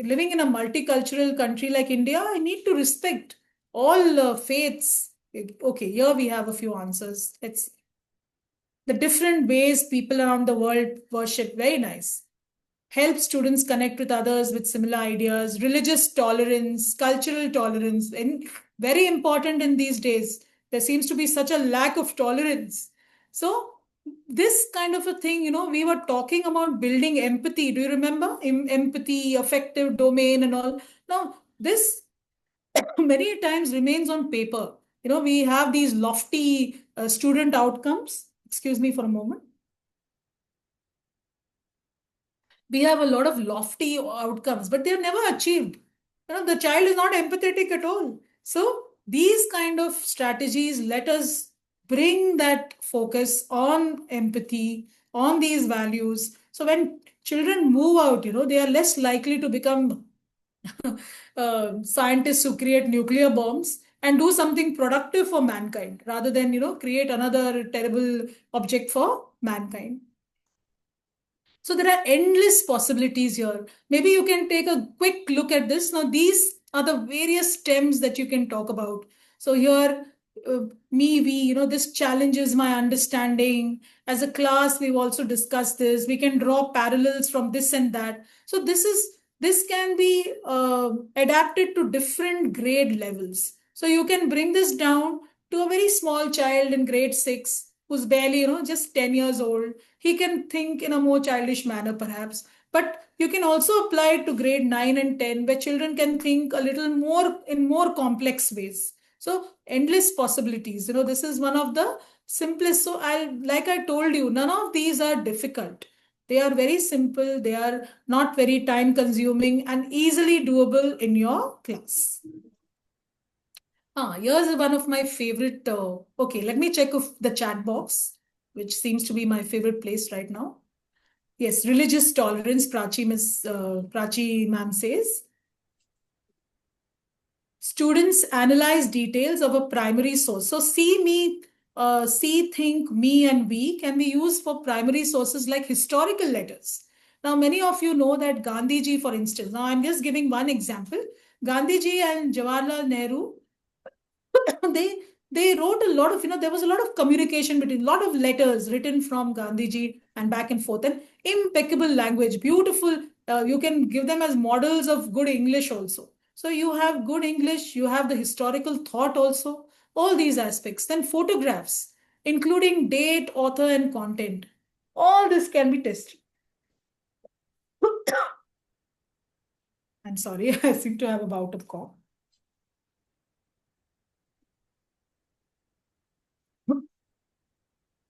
living in a multicultural country like India, I need to respect all faiths. Okay, here we have a few answers. Let's see. The different ways people around the world worship. Very nice. Help students connect with others with similar ideas. Religious tolerance, cultural tolerance, and very important in these days. There seems to be such a lack of tolerance. So this kind of a thing, we were talking about building empathy. Do you remember? Empathy, affective domain and all. Now, this many times remains on paper. We have these lofty student outcomes. Excuse me for a moment. We have a lot of lofty outcomes, but they're never achieved. The child is not empathetic at all. So these kind of strategies let us bring that focus on empathy, on these values. So when children move out, they are less likely to become scientists who create nuclear bombs and do something productive for mankind rather than, create another terrible object for mankind. So there are endless possibilities here. Maybe you can take a quick look at this. Now, these are the various stems that you can talk about. So here, me, we, this challenges my understanding. As a class, we've also discussed this. We can draw parallels from this and that. So this can be adapted to different grade levels. So you can bring this down to a very small child in grade 6 who's barely, just 10 years old. He can think in a more childish manner, perhaps. But you can also apply it to grade 9 and 10, where children can think a little more in more complex ways. So endless possibilities. This is one of the simplest. So like I told you, none of these are difficult. They are very simple. They are not very time consuming and easily doable in your class. Here's one of my favorite. Okay, let me check if the chat box, which seems to be my favorite place right now. Yes, religious tolerance, Prachi ma'am says. Students analyze details of a primary source. So see, think, me, and we can be used for primary sources like historical letters. Now, many of you know that Gandhiji, for instance, now I'm just giving one example. Gandhiji and Jawaharlal Nehru, they they wrote a lot of, there was a lot of communication between, a lot of letters written from Gandhiji and back and forth, and impeccable language, beautiful. You can give them as models of good English also. So you have good English, you have the historical thought also, all these aspects. Then photographs, including date, author, and content. All this can be tested. I'm sorry, I seem to have a bout of cough.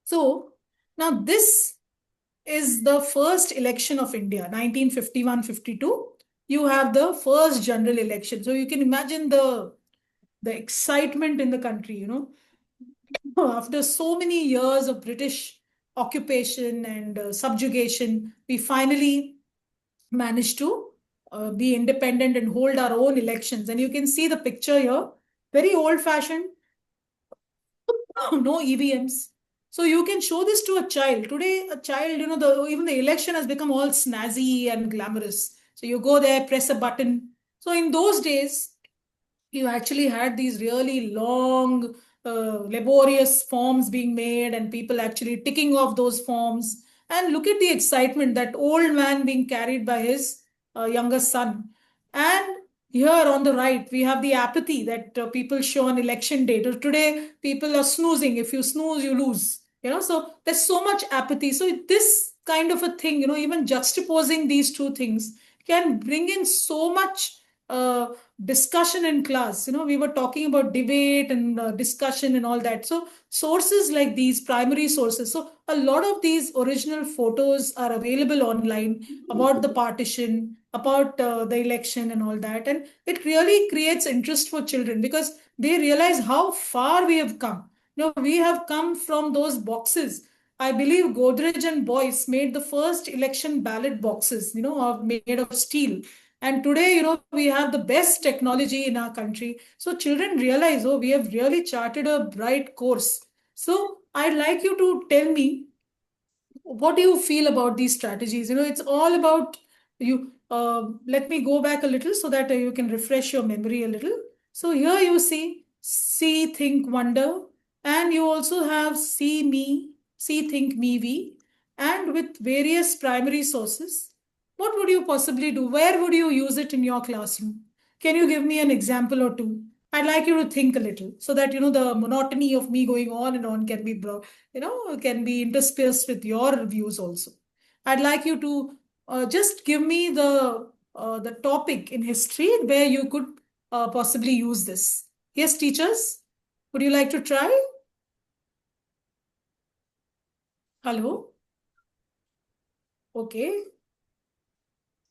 So now this is the first election of India, 1951-52. You have the first general election. So you can imagine the excitement in the country, After so many years of British occupation and subjugation, we finally managed to be independent and hold our own elections. And you can see the picture here, very old-fashioned, no EVMs. So you can show this to a child. Today, a child, even the election has become all snazzy and glamorous. So you go there, press a button. So in those days, you actually had these really long, laborious forms being made and people actually ticking off those forms. And look at the excitement, that old man being carried by his younger son. And here on the right, we have the apathy that people show on election day. Today, people are snoozing. If you snooze, you lose. So there's so much apathy. So this kind of a thing, even juxtaposing these two things can bring in so much discussion in class. We were talking about debate and discussion and all that. So sources like these, primary sources. So a lot of these original photos are available online about the partition, about the election and all that. And it really creates interest for children because they realize how far we have come. We have come from those boxes. I believe Godrej and Boyce made the first election ballot boxes, made of steel. And today, we have the best technology in our country. So children realize, oh, we have really charted a bright course. So I'd like you to tell me, what do you feel about these strategies? It's all about you. Let me go back a little so that you can refresh your memory a little. So here you see, think, wonder, and you also have see, think, me, we, and with various primary sources. What would you possibly do? Where would you use it in your classroom? Can you give me an example or two? I'd like you to think a little so that, the monotony of me going on and on can be brought, can be interspersed with your views also. I'd like you to just give me the topic in history where you could possibly use this. Yes, teachers, would you like to try? Hello? Okay.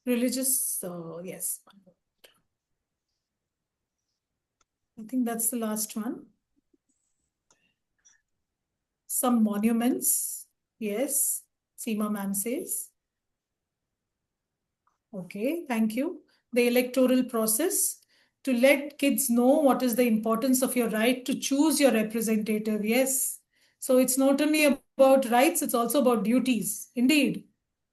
Religious, yes. I think that's the last one. Some monuments. Yes. Seema ma'am says. Okay, thank you. The electoral process, to let kids know what is the importance of your right to choose your representative. Yes. So it's not only about rights, it's also about duties. Indeed.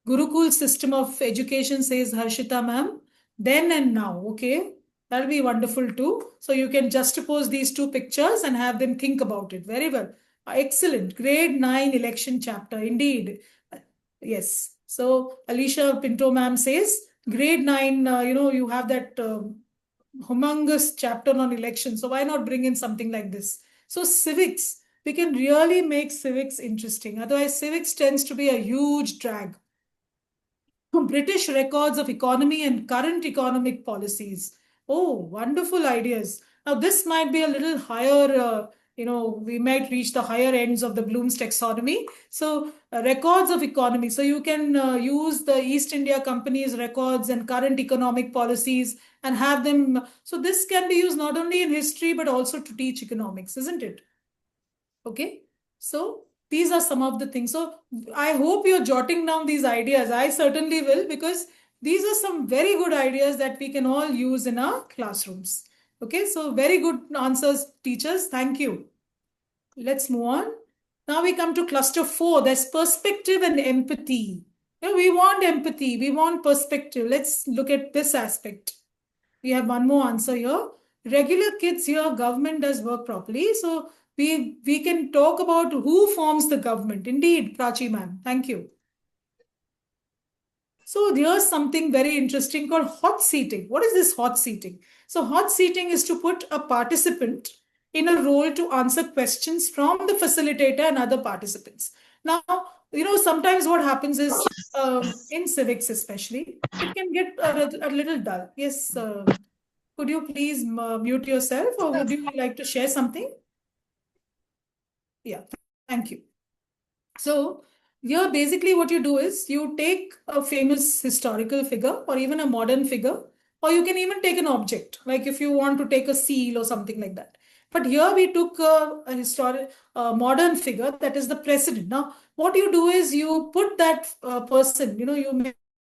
Gurukul system of education, says Harshita ma'am. Then and now. Okay. That'll be wonderful too. So you can juxtapose these two pictures and have them think about it. Very well. Excellent. Grade 9 election chapter. Indeed. Yes. So Alicia Pinto ma'am says, grade 9, you have that humongous chapter on elections. So why not bring in something like this? So civics, we can really make civics interesting. Otherwise, civics tends to be a huge drag. British records of economy and current economic policies. Oh, wonderful ideas. Now, this might be a little higher, we might reach the higher ends of the Bloom's taxonomy. So, records of economy. So, you can use the East India Company's records and current economic policies and have them. So, this can be used not only in history but also to teach economics, isn't it? Okay. So, these are some of the things. So I hope you're jotting down these ideas. I certainly will, because these are some very good ideas that we can all use in our classrooms. Okay, so very good answers, teachers. Thank you. Let's move on. Now we come to cluster 4. There's perspective and empathy. We want empathy. We want perspective. Let's look at this aspect. We have one more answer here. Regular kids here, government does work properly. So we can talk about who forms the government. Indeed, Prachi ma'am. Thank you. So here's something very interesting called hot seating. What is this hot seating? So hot seating is to put a participant in a role to answer questions from the facilitator and other participants. Now, sometimes what happens is in civics especially, it can get a little dull. Yes, could you please mute yourself, or would you like to share something? Yeah, thank you. So here, basically what you do is you take a famous historical figure or even a modern figure, or you can even take an object, like if you want to take a seal or something like that. But here we took a modern figure, that is the president. Now, what you do is you put that person, you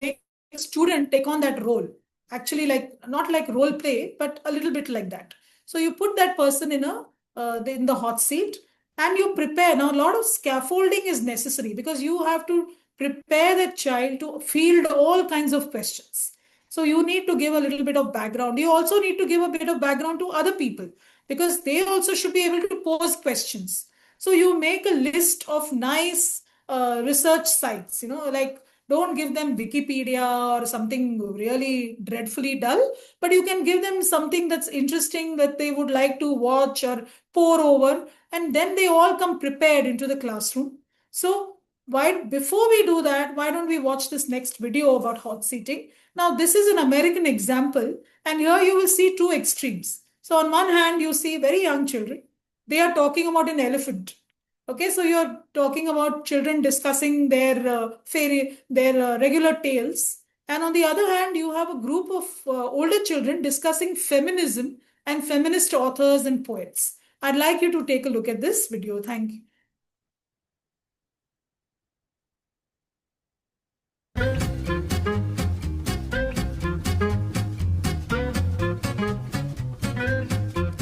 make a student take on that role. Actually, not like role play, but a little bit like that. So you put that person in the hot seat, and you prepare. Now, a lot of scaffolding is necessary because you have to prepare the child to field all kinds of questions. So you need to give a little bit of background. You also need to give a bit of background to other people, because they also should be able to pose questions. So you make a list of nice research sites, like don't give them Wikipedia or something really dreadfully dull, but you can give them something that's interesting that they would like to watch or pore over, and then they all come prepared into the classroom. So before we do that, why don't we watch this next video about hot seating? Now, this is an American example, and here you will see two extremes. So on one hand, you see very young children. They are talking about an elephant. Okay, so you're talking about children discussing their regular tales. And on the other hand, you have a group of older children discussing feminism and feminist authors and poets. I'd like you to take a look at this video. Thank you.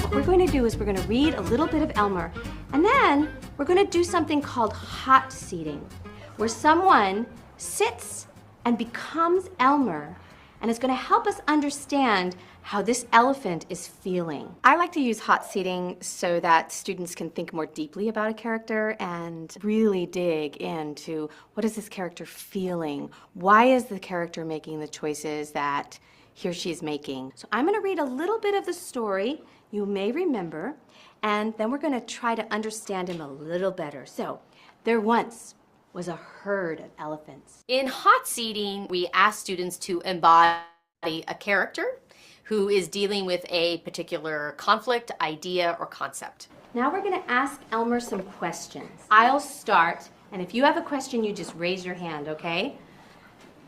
What we're going to do is we're going to read a little bit of Elmer, and then we're going to do something called hot seating, where someone sits and becomes Elmer and is going to help us understand how this elephant is feeling. I like to use hot seating so that students can think more deeply about a character and really dig into what is this character feeling? Why is the character making the choices that he or she is making? So I'm going to read a little bit of the story you may remember, and then we're going to try to understand him a little better. So, there once was a herd of elephants. In hot seating, we ask students to embody a character who is dealing with a particular conflict, idea, or concept. Now we're going to ask Elmer some questions. I'll start, and if you have a question, you just raise your hand, okay?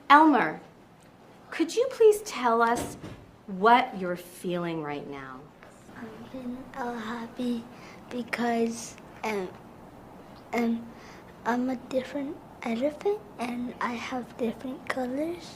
Elmer, could you please tell us what you're feeling right now? I'm happy because I'm a different elephant and I have different colors.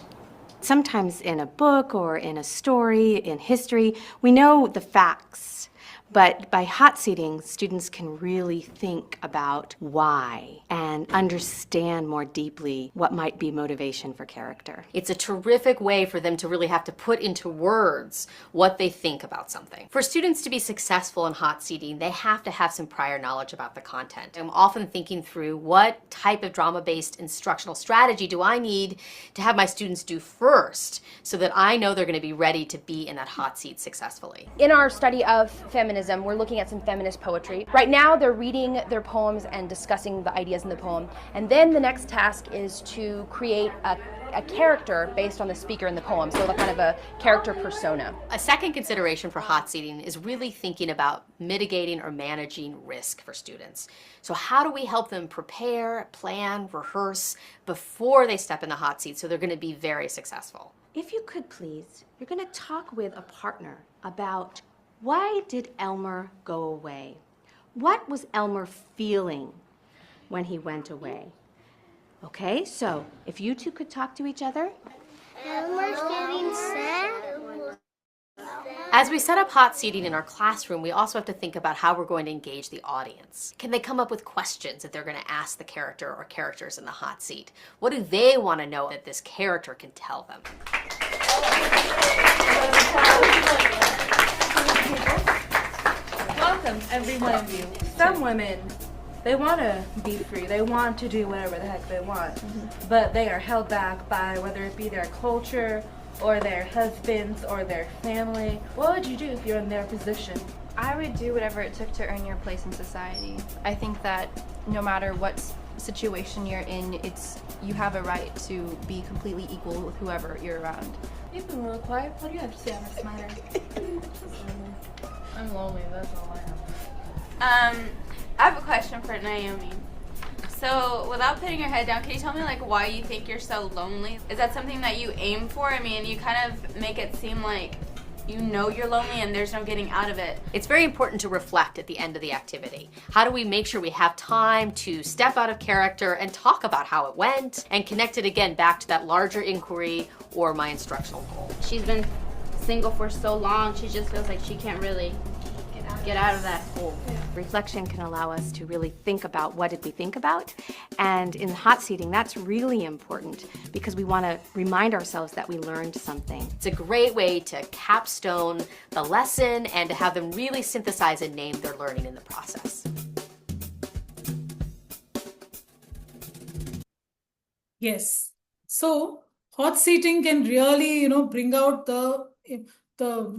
Sometimes in a book or in a story, in history, we know the facts, But by hot seating, students can really think about why and understand more deeply what might be motivation for character. It's a terrific way for them to really have to put into words what they think about something. For students to be successful in hot seating, they have to have some prior knowledge about the content. I'm often thinking through what type of drama-based instructional strategy do I need to have my students do first so that I know they're going to be ready to be in that hot seat successfully. In our study of feminism, we're looking at some feminist poetry. Right now, they're reading their poems and discussing the ideas in the poem. And then the next task is to create a character based on the speaker in the poem, so kind of a character persona. A second consideration for hot seating is really thinking about mitigating or managing risk for students. So how do we help them prepare, plan, rehearse before they step in the hot seat so they're going to be very successful? If you could please, you're going to talk with a partner about why did Elmer go away? What was Elmer feeling when he went away? Okay, so if you two could talk to each other. Elmer's getting sad. As we set up hot seating in our classroom, we also have to think about how we're going to engage the audience. Can they come up with questions that they're going to ask the character or characters in the hot seat? What do they want to know that this character can tell them? Welcome, every one of you. Some women, they want to be free. They want to do whatever the heck they want. But they are held back by whether it be their culture or their husbands or their family. What would you do if you're in their position? I would do whatever it took to earn your place in society. I think that no matter what situation you're in, you have a right to be completely equal with whoever you're around. You've been real quiet. What do you have to say on this matter? I'm lonely, that's all I have. I have a question for Naomi. So, without putting your head down, can you tell me why you think you're so lonely? Is that something that you aim for? I mean, you kind of make it seem like you know you're lonely and there's no getting out of it. It's very important to reflect at the end of the activity. How do we make sure we have time to step out of character and talk about how it went and connect it again back to that larger inquiry or my instructional goal? She's been single for so long, she just feels like she can't really get out of that hole. Reflection can allow us to really think about what did we think about, and in hot seating that's really important because we want to remind ourselves that we learned something. It's a great way to capstone the lesson and to have them really synthesize and name their learning in the process. Yes. So hot seating can really, bring out the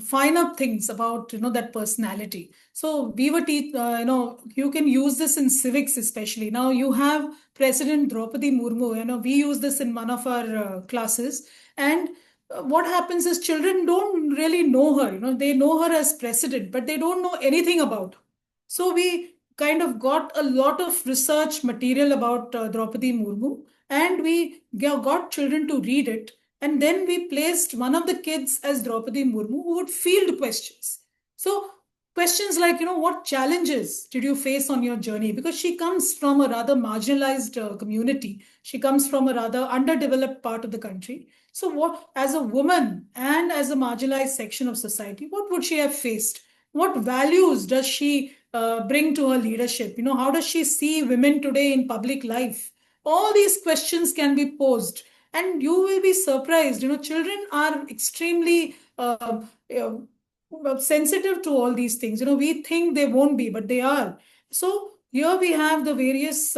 finer things about, that personality. So we were, you can use this in civics especially. Now you have President Draupadi Murmu, we use this in one of our classes. And what happens is children don't really know her, they know her as president, but they don't know anything about her. So we kind of got a lot of research material about Draupadi Murmu, and we got children to read it. And then we placed one of the kids as Draupadi Murmu who would field questions. So questions like, what challenges did you face on your journey? Because she comes from a rather marginalized community. She comes from a rather underdeveloped part of the country. So what, as a woman and as a marginalized section of society, what would she have faced? What values does she bring to her leadership? How does she see women today in public life? All these questions can be posed. And you will be surprised, children are extremely sensitive to all these things. We think they won't be, but they are. So here we have the various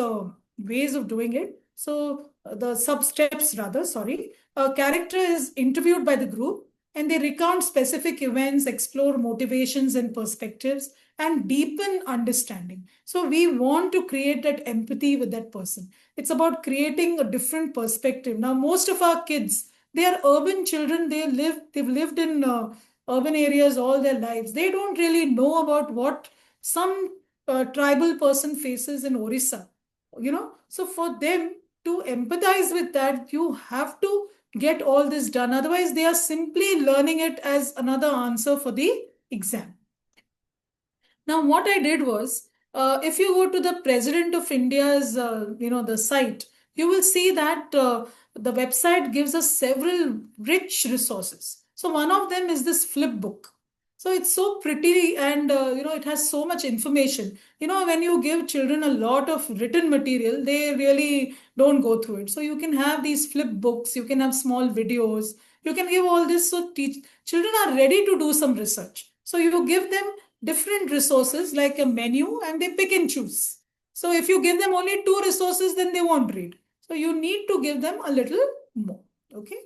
ways of doing it. So the sub-steps rather, sorry. A character is interviewed by the group and they recount specific events, explore motivations and perspectives, and deepen understanding. So we want to create that empathy with that person. It's about creating a different perspective. Now, most of our kids, they are urban children. They've lived in urban areas all their lives. They don't really know about what some tribal person faces in Orissa. So for them to empathize with that, you have to get all this done. Otherwise, they are simply learning it as another answer for the exam. Now, what I did was, if you go to the President of India's, the site, you will see that the website gives us several rich resources. So one of them is this flip book. So it's so pretty and it has so much information. When you give children a lot of written material, they really don't go through it. So you can have these flip books, you can have small videos, you can give all this so children are ready to do some research. So you give them different resources like a menu and they pick and choose. So if you give them only 2 resources, then they won't read. So you need to give them a little more. Okay.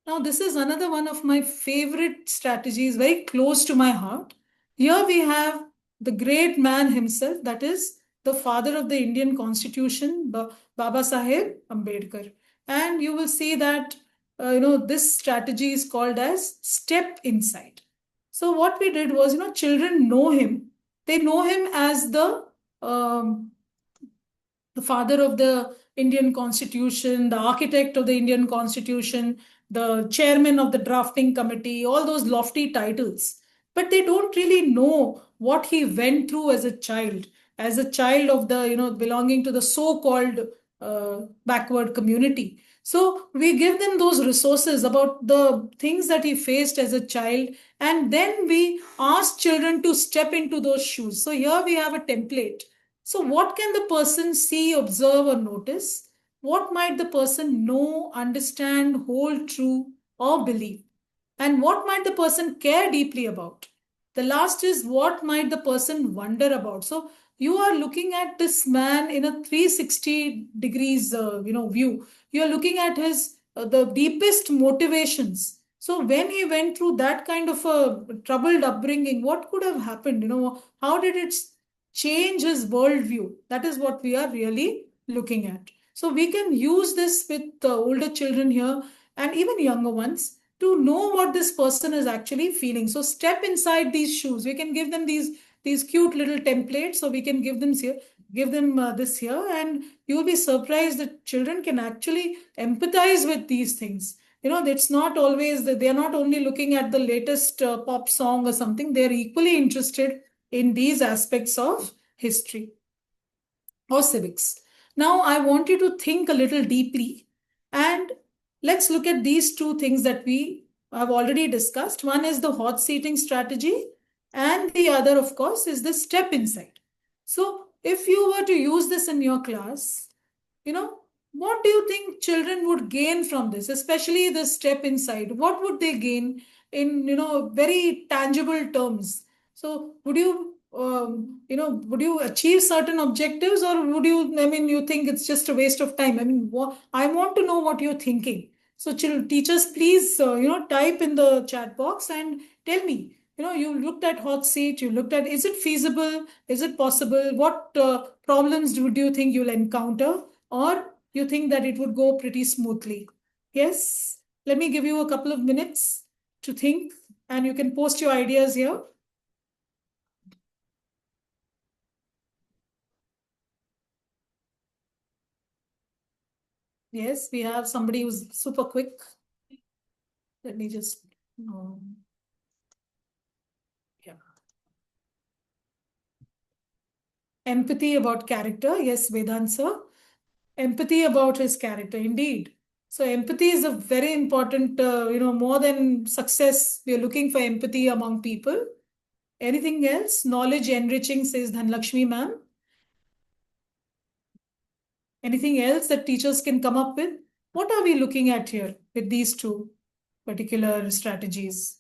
Now, this is another one of my favorite strategies, very close to my heart. Here we have the great man himself, that is the father of the Indian Constitution, Baba Saheb Ambedkar. And you will see that, this strategy is called as step inside. So what we did was, children know him. They know him as um, the father of the Indian Constitution, the architect of the Indian Constitution, the chairman of the drafting committee, all those lofty titles. But they don't really know what he went through as a child of the, belonging to the so-called backward community. So we give them those resources about the things that he faced as a child, and then we ask children to step into those shoes. So here we have a template. So, what can the person see, observe, or notice? What might the person know, understand, hold true, or believe? And what might the person care deeply about? The last is what might the person wonder about? So, you are looking at this man in a 360 degrees, view. You are looking at his the deepest motivations. So, when he went through that kind of a troubled upbringing, what could have happened? How did it change his worldview? That is what we are really looking at. So we can use this with older children here and even younger ones to know what this person is actually feeling. So step inside these shoes. We can give them these cute little templates. So we can give them this here, and you will be surprised that children can actually empathize with these things. It's not always that they are not only looking at the latest pop song or something. They are equally interested in these aspects of history or civics. Now, I want you to think a little deeply, and let's look at these two things that we have already discussed. One is the hot seating strategy, and the other, of course, is the step inside. So, if you were to use this in your class, what do you think children would gain from this, especially the step inside? What would they gain in, very tangible terms? So would you achieve certain objectives, or you think it's just a waste of time? I want to know what you're thinking. So teachers, please, type in the chat box and tell me, you looked at hot seat, you looked at, is it feasible? Is it possible? What problems would you think you'll encounter? Or you think that it would go pretty smoothly? Yes? Let me give you a couple of minutes to think, and you can post your ideas here. Yes, we have somebody who's super quick. Let me just, yeah. Empathy about character. Yes, Vedant sir. Empathy about his character, indeed. So empathy is a very important, more than success. We are looking for empathy among people. Anything else? Knowledge enriching, says Dhanlakshmi ma'am. Anything else that teachers can come up with? What are we looking at here with these two particular strategies?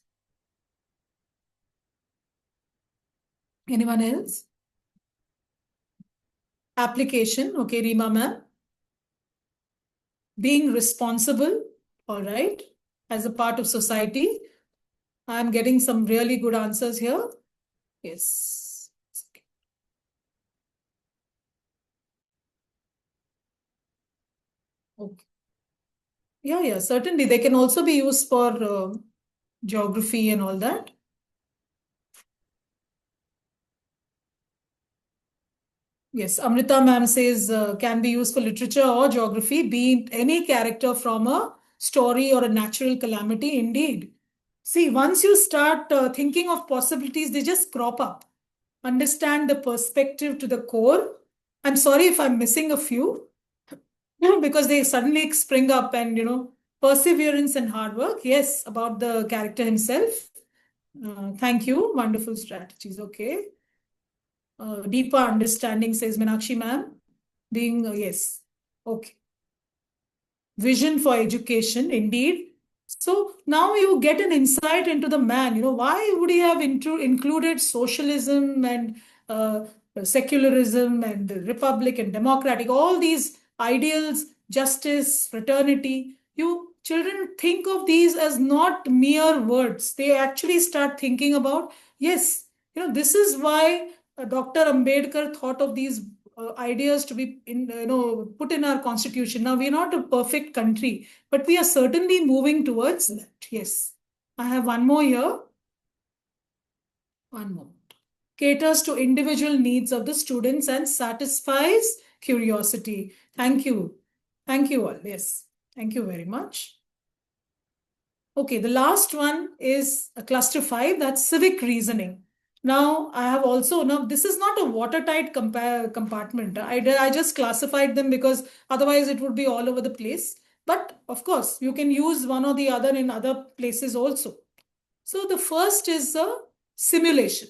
Anyone else? Application. Okay, Rima ma'am. Being responsible. All right. As a part of society. I'm getting some really good answers here. Yes. Okay. Yeah, certainly. They can also be used for geography and all that. Yes, Amrita ma'am says can be used for literature or geography, be it any character from a story or a natural calamity, indeed. See, once you start thinking of possibilities, they just crop up. Understand the perspective to the core. I'm sorry if I'm missing a few, because they suddenly spring up and, perseverance and hard work. Yes, about the character himself. Thank you. Wonderful strategies. Okay. Deeper understanding, says Meenakshi ma'am. Being, yes. Okay. Vision for education, indeed. So now you get an insight into the man. Why would he have included socialism and uh, secularism and the republic and democratic, all these ideals, justice, fraternity? You children think of these as not mere words. They actually start thinking about, yes, this is why Dr. Ambedkar thought of these ideas to be put in our constitution. Now, we're not a perfect country, but we are certainly moving towards that. Yes. I have one more here. One more. Caters to individual needs of the students and satisfies curiosity. Thank you. Thank you all. Yes. Thank you very much. Okay, the last one is a cluster 5, that's civic reasoning. Now, I have also, now this is not a watertight compartment. I just classified them because otherwise it would be all over the place. But of course, you can use one or the other in other places also. So the first is a simulation.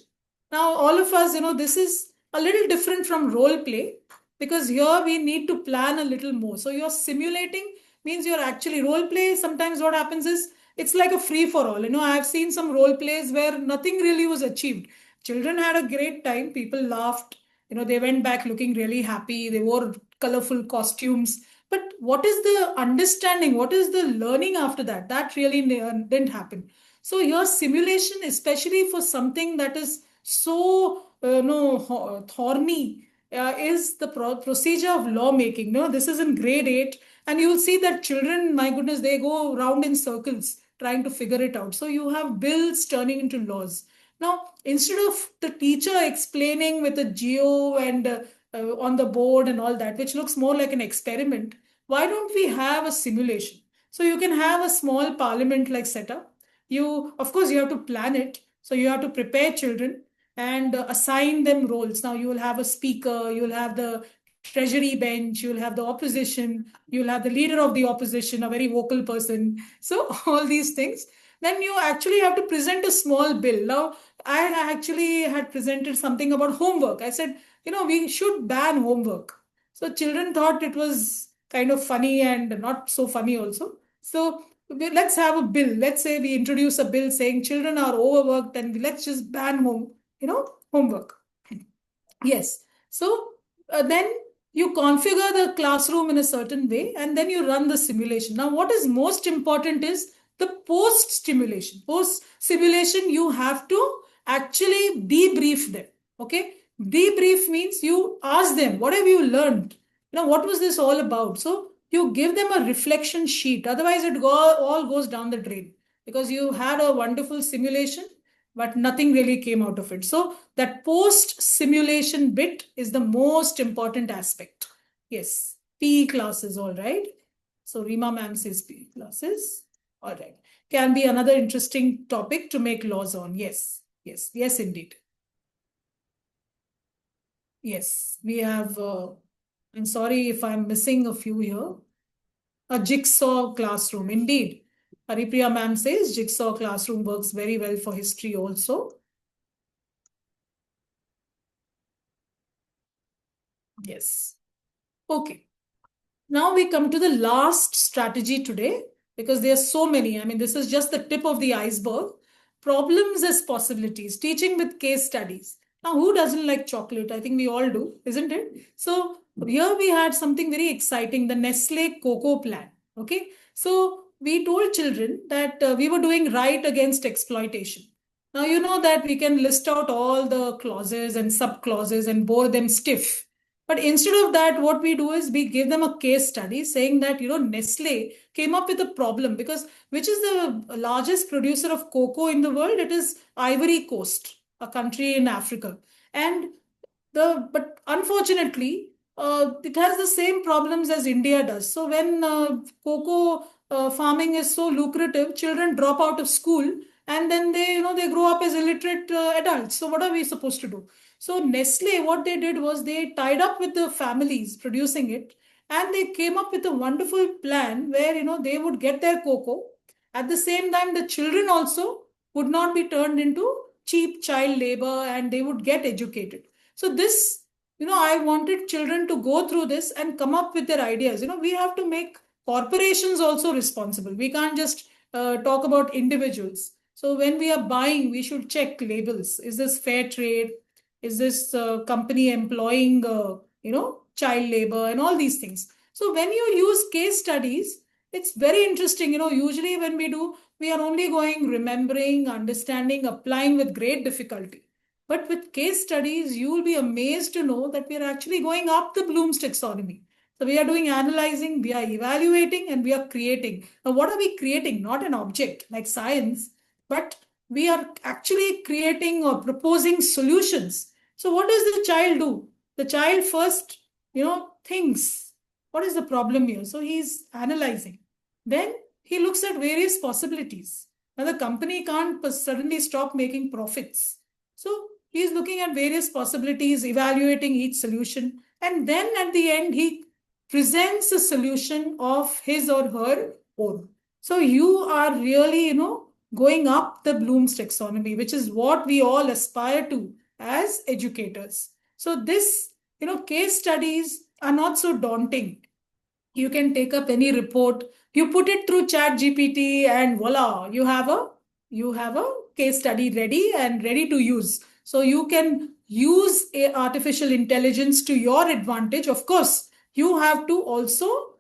Now, all of us, this is a little different from role play because here we need to plan a little more. So you're simulating means you're actually role play. Sometimes what happens is it's like a free for all. I have seen some role plays where nothing really was achieved. Children had a great time. People laughed. They went back looking really happy. They wore colorful costumes. But what is the understanding? What is the learning after that? That really didn't happen. So your simulation, especially for something that is so thorny, is the procedure of lawmaking. No, this is in grade 8, and you will see that children, my goodness, they go round in circles trying to figure it out. So you have bills turning into laws. Now, instead of the teacher explaining with a geo and on the board and all that, which looks more like an experiment, why don't we have a simulation? So you can have a small parliament-like setup. Of course, you have to plan it. So you have to prepare children and assign them roles. Now you will have a speaker, you will have the treasury bench, you'll have the opposition, you'll have the leader of the opposition, a very vocal person. So all these things. Then you actually have to present a small bill. Now, I actually had presented something about homework. I said, we should ban homework. So children thought it was kind of funny and not so funny also. So let's have a bill. Let's say we introduce a bill saying children are overworked and let's just ban homework. Yes. So then you configure the classroom in a certain way and then you run the simulation. Now, what is most important is the post stimulation. Post simulation, you have to actually debrief them. Okay. Debrief means you ask them, what have you learned? What was this all about? So you give them a reflection sheet. Otherwise, it all goes down the drain because you had a wonderful simulation, but nothing really came out of it. So that post simulation bit is the most important aspect. Yes, PE classes, all right. So Rima ma'am says PE classes, all right. Can be another interesting topic to make laws on. Yes, yes, yes, indeed. Yes, we have, I'm sorry if I'm missing a few here. A jigsaw classroom, indeed. Haripriya ma'am says jigsaw classroom works very well for history also. Yes. Okay. Now we come to the last strategy today because there are so many. I mean, this is just the tip of the iceberg. Problems as possibilities, teaching with case studies. Now, who doesn't like chocolate? I think we all do, isn't it? So here we had something very exciting, the Nestle Cocoa Plan. Okay. So we told children that we were doing right against exploitation. Now, you know that we can list out all the clauses and sub-clauses and bore them stiff. But instead of that, what we do is we give them a case study saying that, Nestle came up with a problem because which is the largest producer of cocoa in the world? It is Ivory Coast, a country in Africa. And but unfortunately, it has the same problems as India does. So when cocoa farming is so lucrative, children drop out of school and then they grow up as illiterate adults. So what are we supposed to do? So Nestle, what they did was they tied up with the families producing it And they came up with a wonderful plan where, they would get their cocoa. At the same time, the children also would not be turned into cheap child labor and they would get educated. So this, I wanted children to go through this and come up with their ideas. We have to make corporations also responsible. We can't just talk about individuals. So when we are buying, we should check labels. Is this fair trade? Is this company employing, child labor and all these things? So when you use case studies, it's very interesting. Usually when we are only going remembering, understanding, applying with great difficulty. But with case studies, you will be amazed to know that we are actually going up the Bloom's taxonomy. So we are doing analyzing, we are evaluating, and we are creating. Now, what are we creating? Not an object like science, but we are actually creating or proposing solutions. So what does the child do? The child first, thinks, what is the problem here? So he's analyzing. Then he looks at various possibilities. Now the company can't suddenly stop making profits. So he's looking at various possibilities, evaluating each solution. And then at the end, he presents a solution of his or her own. So you are really, going up the Bloom's taxonomy, which is what we all aspire to as educators. So this, case studies are not so daunting. You can take up any report, you put it through chat GPT and voila, you have a case study ready and ready to use. So you can use artificial intelligence to your advantage. Of course, you have to also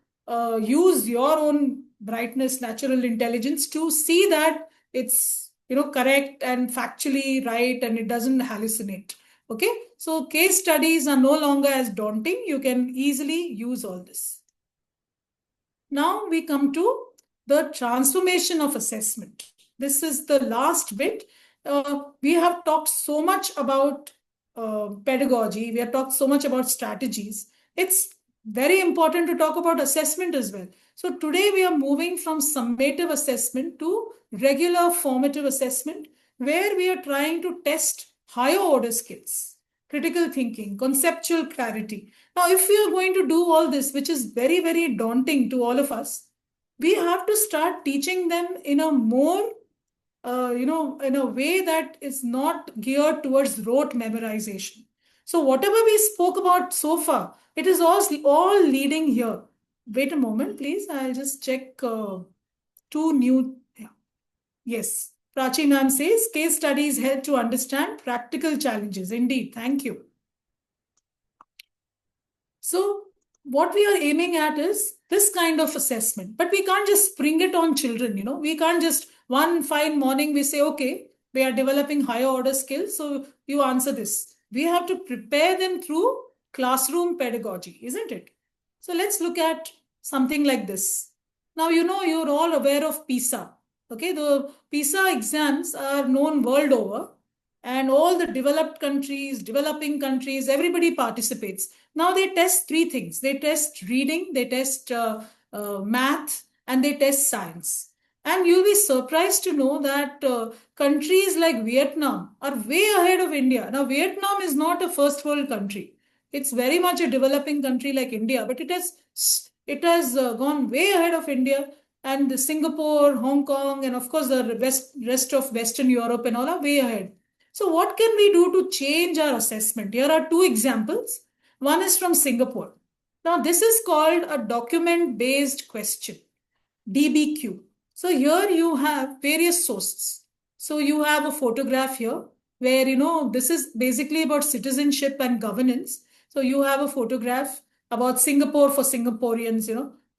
use your own brightness, natural intelligence to see that it's correct and factually right and it doesn't hallucinate. Okay, so case studies are no longer as daunting. You can easily use all this. Now we come to the transformation of assessment. This is the last bit. We have talked so much about pedagogy. We have talked so much about strategies. It's very important to talk about assessment as well. So today we are moving from summative assessment to regular formative assessment, where we are trying to test higher order skills, critical thinking, conceptual clarity. Now, if we are going to do all this, which is very, very daunting to all of us, we have to start teaching them in a more, in a way that is not geared towards rote memorization. So whatever we spoke about so far, it is all leading here. Wait a moment, please. I'll just check two new. Yeah. Yes. Prachi ma'am says case studies help to understand practical challenges. Indeed. Thank you. So what we are aiming at is this kind of assessment, but we can't just spring it on children. We can't just one fine morning we say, okay, we are developing higher order skills, so you answer this. We have to prepare them through classroom pedagogy, isn't it? So let's look at something like this. Now, you're all aware of PISA. Okay, the PISA exams are known world over, and all the developed countries, developing countries, everybody participates. Now they test three things. They test reading, they test math, and they test science. And you'll be surprised to know that countries like Vietnam are way ahead of India. Now, Vietnam is not a first world country. It's very much a developing country like India, but it has gone way ahead of India. And Singapore, Hong Kong, and of course the rest of Western Europe and all are way ahead. So what can we do to change our assessment? Here are two examples. One is from Singapore. Now this is called a document-based question, DBQ. So here you have various sources. So you have a photograph here where, this is basically about citizenship and governance. So you have a photograph about Singapore for Singaporeans,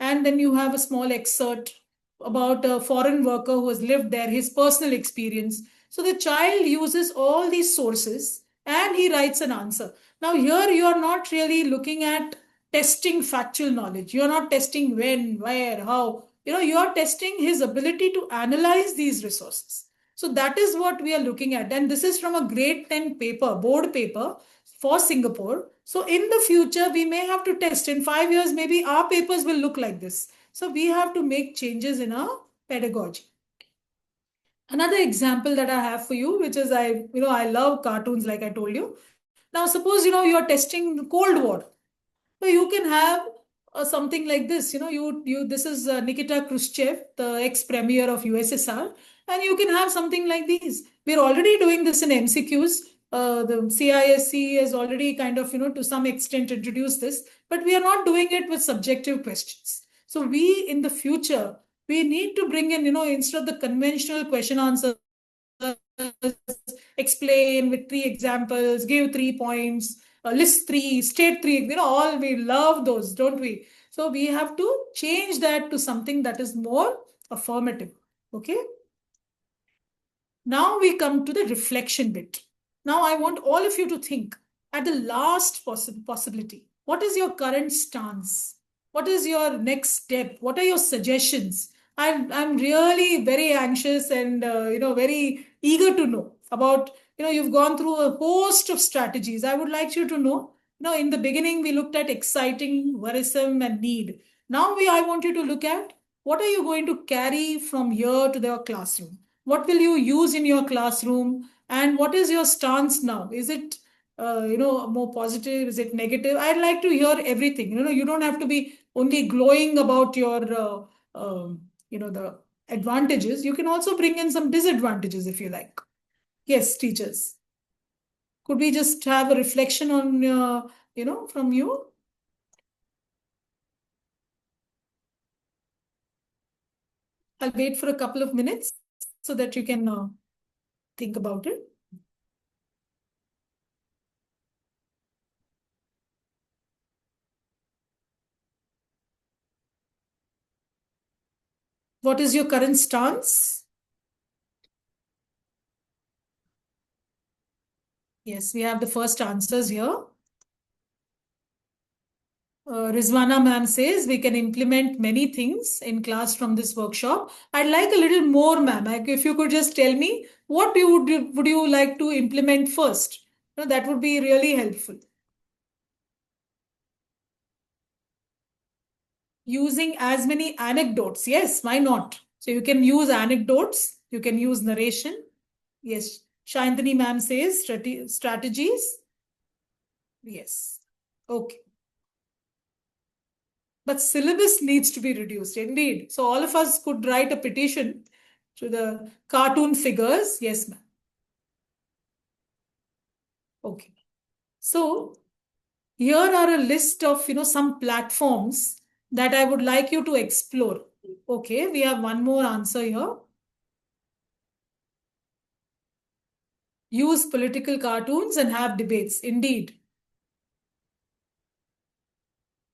and then you have a small excerpt about a foreign worker who has lived there, his personal experience. So the child uses all these sources and he writes an answer. Now here you are not really looking at testing factual knowledge. You are not testing when, where, how. You are testing his ability to analyze these resources. So that is what we are looking at. And this is from a grade 10 paper, board paper for Singapore. So in the future, we may have to test. In 5 years, maybe our papers will look like this. So we have to make changes in our pedagogy. Another example that I have for you, which is I love cartoons, like I told you. Now, suppose, you are testing the Cold War. So you can have something like this. This is Nikita Khrushchev, the ex-premier of USSR, and you can have something like these. We're already doing this in MCQs. The CISC has already kind of, to some extent introduced this, but we are not doing it with subjective questions. So we, in the future, we need to bring in, instead of the conventional question answer, explain with 3 examples, give 3 points, list 3, state 3, all we love those, don't we? So we have to change that to something that is more affirmative. Okay. Now we come to the reflection bit. Now I want all of you to think at the last possibility. What is your current stance? What is your next step? What are your suggestions? I'm really very anxious and very eager to know about, you've gone through a host of strategies. I would like you to know, in the beginning we looked at exciting, worrisome, and need. Now I want you to look at what are you going to carry from here to the classroom? What will you use in your classroom? And what is your stance now? Is it more positive? Is it negative? I'd like to hear everything. You don't have to be only glowing about your the advantages. You can also bring in some disadvantages if you like. Yes, teachers. Could we just have a reflection on from you? I'll wait for a couple of minutes so that you can think about it. What is your current stance? Yes, we have the first answers here. Rizwana ma'am says we can implement many things in class from this workshop. I'd like a little more, ma'am. If you could just tell me what would you like to implement first? That would be really helpful. Using as many anecdotes. Yes, why not? So you can use anecdotes. You can use narration. Yes. Shantini ma'am says strategies. Yes. Okay. But syllabus needs to be reduced, indeed. So all of us could write a petition to the cartoon figures. Yes, ma'am. Okay. So here are a list of, some platforms that I would like you to explore. Okay, we have one more answer here. Use political cartoons and have debates. Indeed.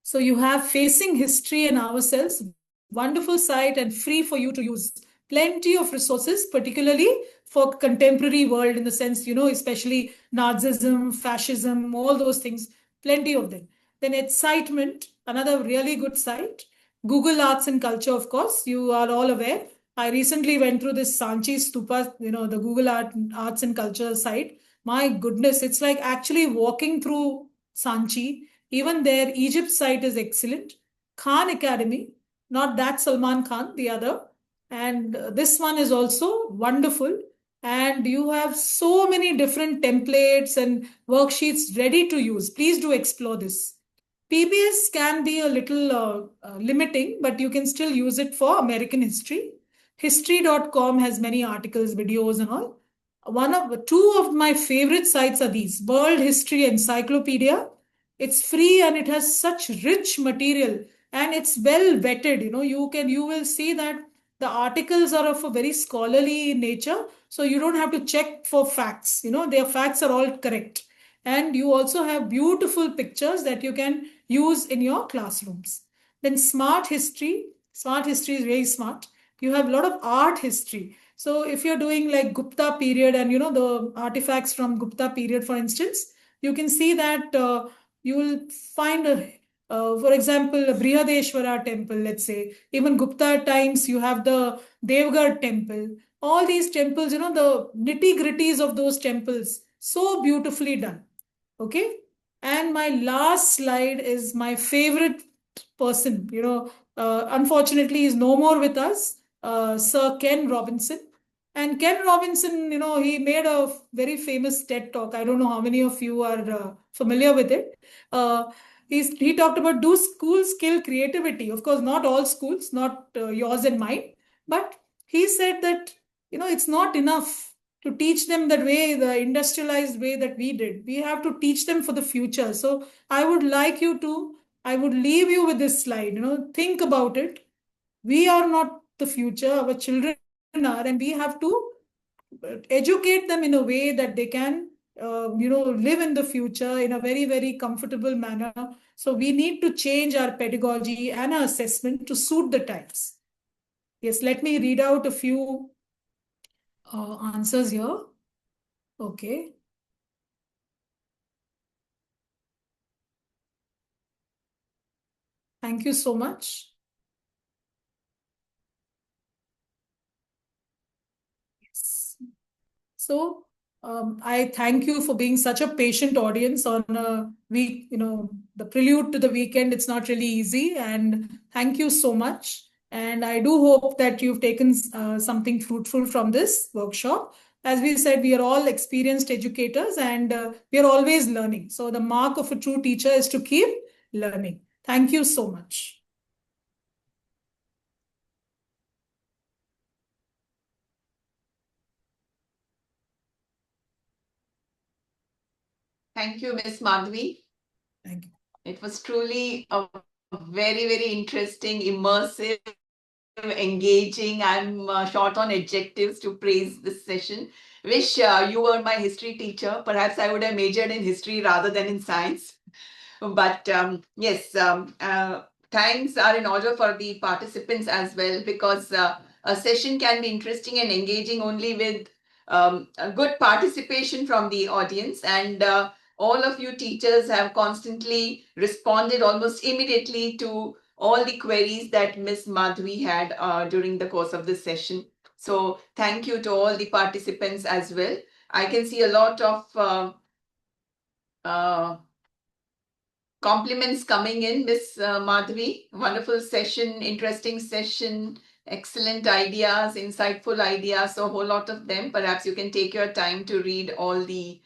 So you have Facing History and Ourselves, wonderful site and free for you to use. Plenty of resources, particularly for contemporary world in the sense, especially Nazism, fascism, all those things, plenty of them. Then Excitement, another really good site. Google Arts and Culture, of course, you are all aware. I recently went through this Sanchi Stupa, the Google Arts and Culture site. My goodness, it's like actually walking through Sanchi. Even their Egypt site is excellent. Khan Academy, not that Salman Khan, the other. And this one is also wonderful. And you have so many different templates and worksheets ready to use. Please do explore this. PBS can be a little limiting, but you can still use it for American history. History.com has many articles, videos, and all. Two of my favorite sites are these: World History Encyclopedia. It's free and it has such rich material and it's well vetted. You will see that the articles are of a very scholarly nature, so you don't have to check for facts. Their facts are all correct. And you also have beautiful pictures that you can use in your classrooms. Then Smart History is very smart. You have a lot of art history. So if you're doing like Gupta period and the artifacts from Gupta period, for instance, you can see that you will find for example, a Brihadeshwara temple, let's say. Even Gupta times, you have the Devgarh temple. All these temples, the nitty-gritties of those temples, so beautifully done. Okay. And my last slide is my favorite person. Unfortunately, is no more with us, Sir Ken Robinson. And Ken Robinson, he made a very famous TED talk. I don't know how many of you are familiar with it. he talked about, do schools kill creativity? Of course, not all schools, not yours and mine, but he said that, it's not enough to teach them that way, the industrialized way that we did. We have to teach them for the future. So I would leave you with this slide. Think about it. We are not the future, our children are, and we have to educate them in a way that they can live in the future in a very, very comfortable manner. So we need to change our pedagogy and our assessment to suit the times. Yes, let me read out a few answers here. Okay. Thank you so much. Yes. So I thank you for being such a patient audience on a week, the prelude to the weekend. It's not really easy. And thank you so much. And I do hope that you've taken something fruitful from this workshop. As we said, we are all experienced educators and we are always learning. So the mark of a true teacher is to keep learning. Thank you so much. Thank you, Ms. Madhvi. Thank you. It was truly a very, very interesting, immersive, engaging. I'm short on adjectives to praise this session. Wish you were my history teacher. Perhaps I would have majored in history rather than in science. But yes, thanks are in order for the participants as well, because a session can be interesting and engaging only with a good participation from the audience. And all of you teachers have constantly responded almost immediately to all the queries that Ms. Madhvi had during the course of this session. So thank you to all the participants as well. I can see a lot of compliments coming in, Ms. Madhvi. Wonderful session, interesting session, excellent ideas, insightful ideas, so a whole lot of them. Perhaps you can take your time to read all the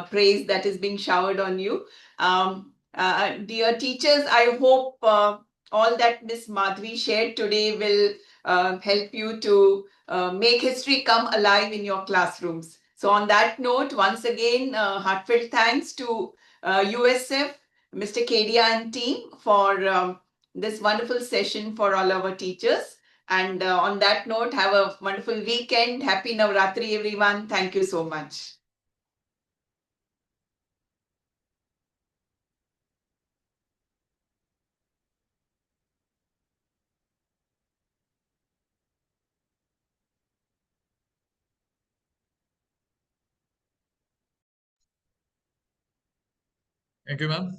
praise that is being showered on you. Dear teachers, I hope all that Ms. Madhvi shared today will help you to make history come alive in your classrooms. So on that note, once again, heartfelt thanks to USF, Mr. Kedia and team for this wonderful session for all our teachers. And on that note, have a wonderful weekend. Happy Navratri, everyone. Thank you so much. Thank you, ma'am.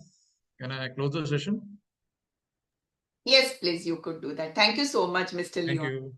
Can I close the session? Yes, please, you could do that. Thank you so much, Mr. Leon. Thank you.